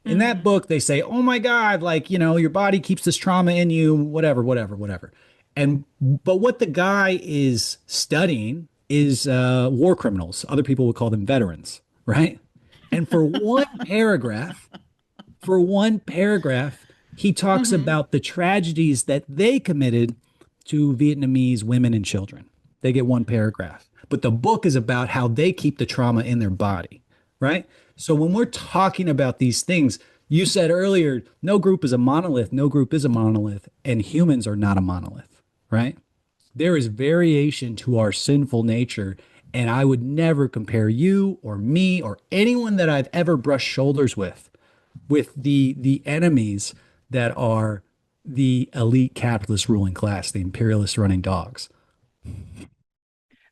In that Hmm. book, they say, oh my God, like, your body keeps this trauma in you, whatever, whatever, whatever. But what the guy is studying is war criminals. Other people would call them veterans, right? And for one paragraph, he talks Hmm. about the tragedies that they committed to Vietnamese women and children. They get one paragraph. But the book is about how they keep the trauma in their body, right? So when we're talking about these things, you said earlier, no group is a monolith, no group is a monolith, and humans are not a monolith, right? There is variation to our sinful nature. And I would never compare you or me or anyone that I've ever brushed shoulders with the enemies that are the elite capitalist ruling class, the imperialist running dogs.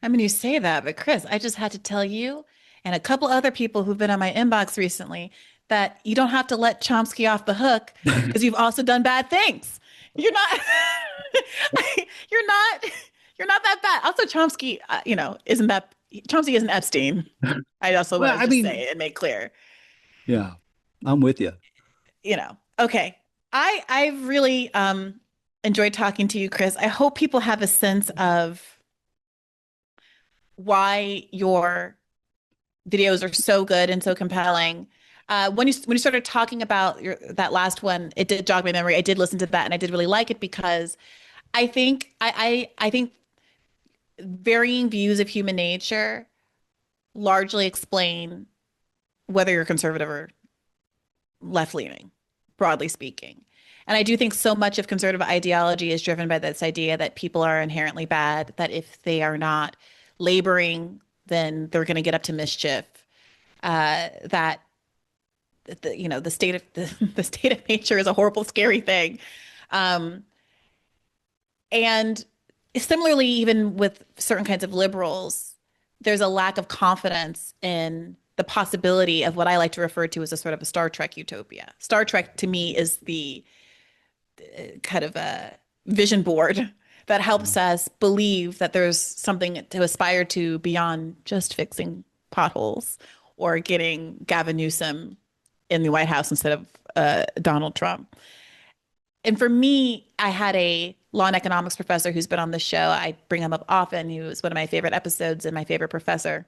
I mean, you say that, but Chris, I just had to tell you and a couple other people who've been on my inbox recently that you don't have to let Chomsky off the hook because you've also done bad things. You're not, you're not, you're not that bad. Also, Chomsky, Chomsky isn't Epstein. I also Well, want to I just mean, say and make clear, yeah, I'm with you. Okay. I've really enjoyed talking to you, Chris. I hope people have a sense of why your videos are so good and so compelling. When you started talking about that last one, it did jog my memory. I did listen to that and I did really like it because I think varying views of human nature largely explain whether you're conservative or left leaning, broadly speaking. And I do think so much of conservative ideology is driven by this idea that people are inherently bad, that if they are not laboring, then they're going to get up to mischief. That the state of the state of nature is a horrible, scary thing. Um, and similarly, even with certain kinds of liberals, there's a lack of confidence in the possibility of what I like to refer to as a sort of a Star Trek utopia. Star Trek to me is the kind of a vision board that helps us believe that there's something to aspire to beyond just fixing potholes or getting Gavin Newsom in the White House instead of Donald Trump. And for me, I had a law and economics professor who's been on the show. I bring him up often. He was one of my favorite episodes and my favorite professor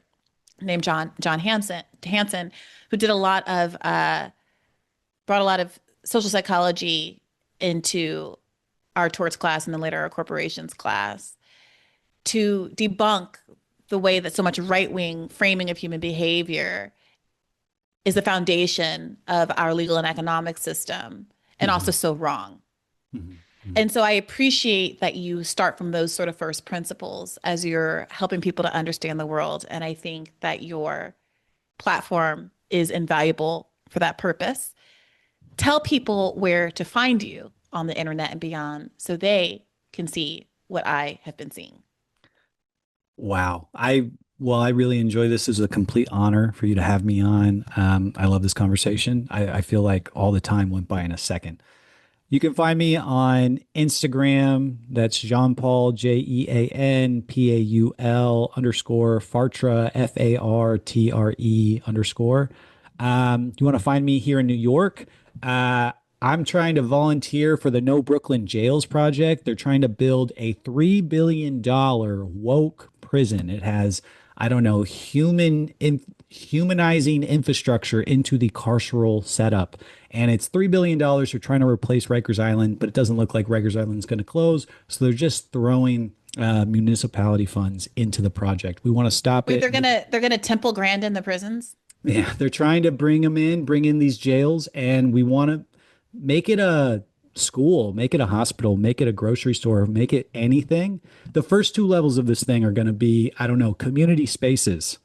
named John Hansen, who did a lot of brought a lot of social psychology into our torts class and then later our corporations class to debunk the way that so much right-wing framing of human behavior is the foundation of our legal and economic system and also so wrong. And so I appreciate that you start from those sort of first principles as you're helping people to understand the world. And I think that your platform is invaluable for that purpose. Tell people where to find you on the internet and beyond so they can see what I have been seeing. Wow. I really enjoy this. This is a complete honor for you to have me on. I love this conversation. I feel like all the time went by in a second. You can find me on Instagram. That's Jean Paul, JeanPaul _ Fartre, FARTRE _. You want to find me here in New York? I'm trying to volunteer for the No Brooklyn Jails project. They're trying to build a $3 billion woke prison. It has, I don't know, humanizing infrastructure into the carceral setup. And it's $3 billion. They're trying to replace Rikers Island, but it doesn't look like Rikers Island is going to close. So they're just throwing municipality funds into the project. We want to stop Wait, it. they're gonna Temple Grandin the prisons? Yeah, they're trying to bring in these jails, and we want to make it school, make it a hospital, make it a grocery store, make it anything. The first two levels of this thing are going to be, I don't know, community spaces,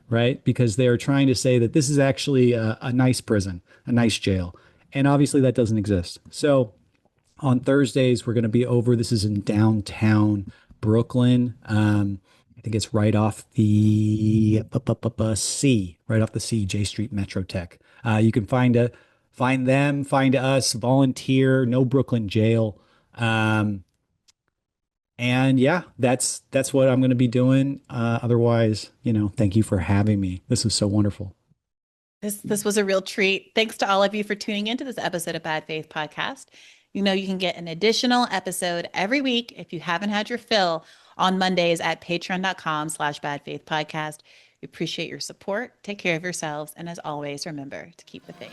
right? Because they are trying to say that this is actually a nice prison, a nice jail. And obviously that doesn't exist. So on Thursdays, we're going to be over. This is in downtown Brooklyn. I think it's right off the C, right off the C, J Street Metro Tech. You can find them, find us, volunteer, no Brooklyn jail. And yeah, that's what I'm going to be doing. Otherwise, thank you for having me. This was so wonderful. This was a real treat. Thanks to all of you for tuning into this episode of Bad Faith Podcast. You can get an additional episode every week if you haven't had your fill on Mondays at patreon.com/badfaithpodcast. We appreciate your support. Take care of yourselves. And as always, remember to keep the faith.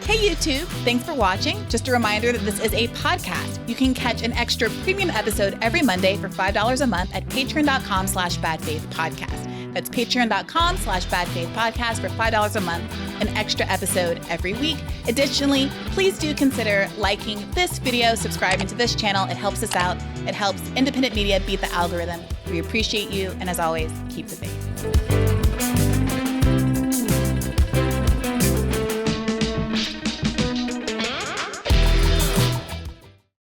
Hey, YouTube. Thanks for watching. Just a reminder that this is a podcast. You can catch an extra premium episode every Monday for $5 a month at patreon.com/badfaithpodcast. That's patreon.com/badfaithpodcast for $5 a month, an extra episode every week. Additionally, please do consider liking this video, subscribing to this channel. It helps us out. It helps independent media beat the algorithm. We appreciate you. And as always, keep the faith.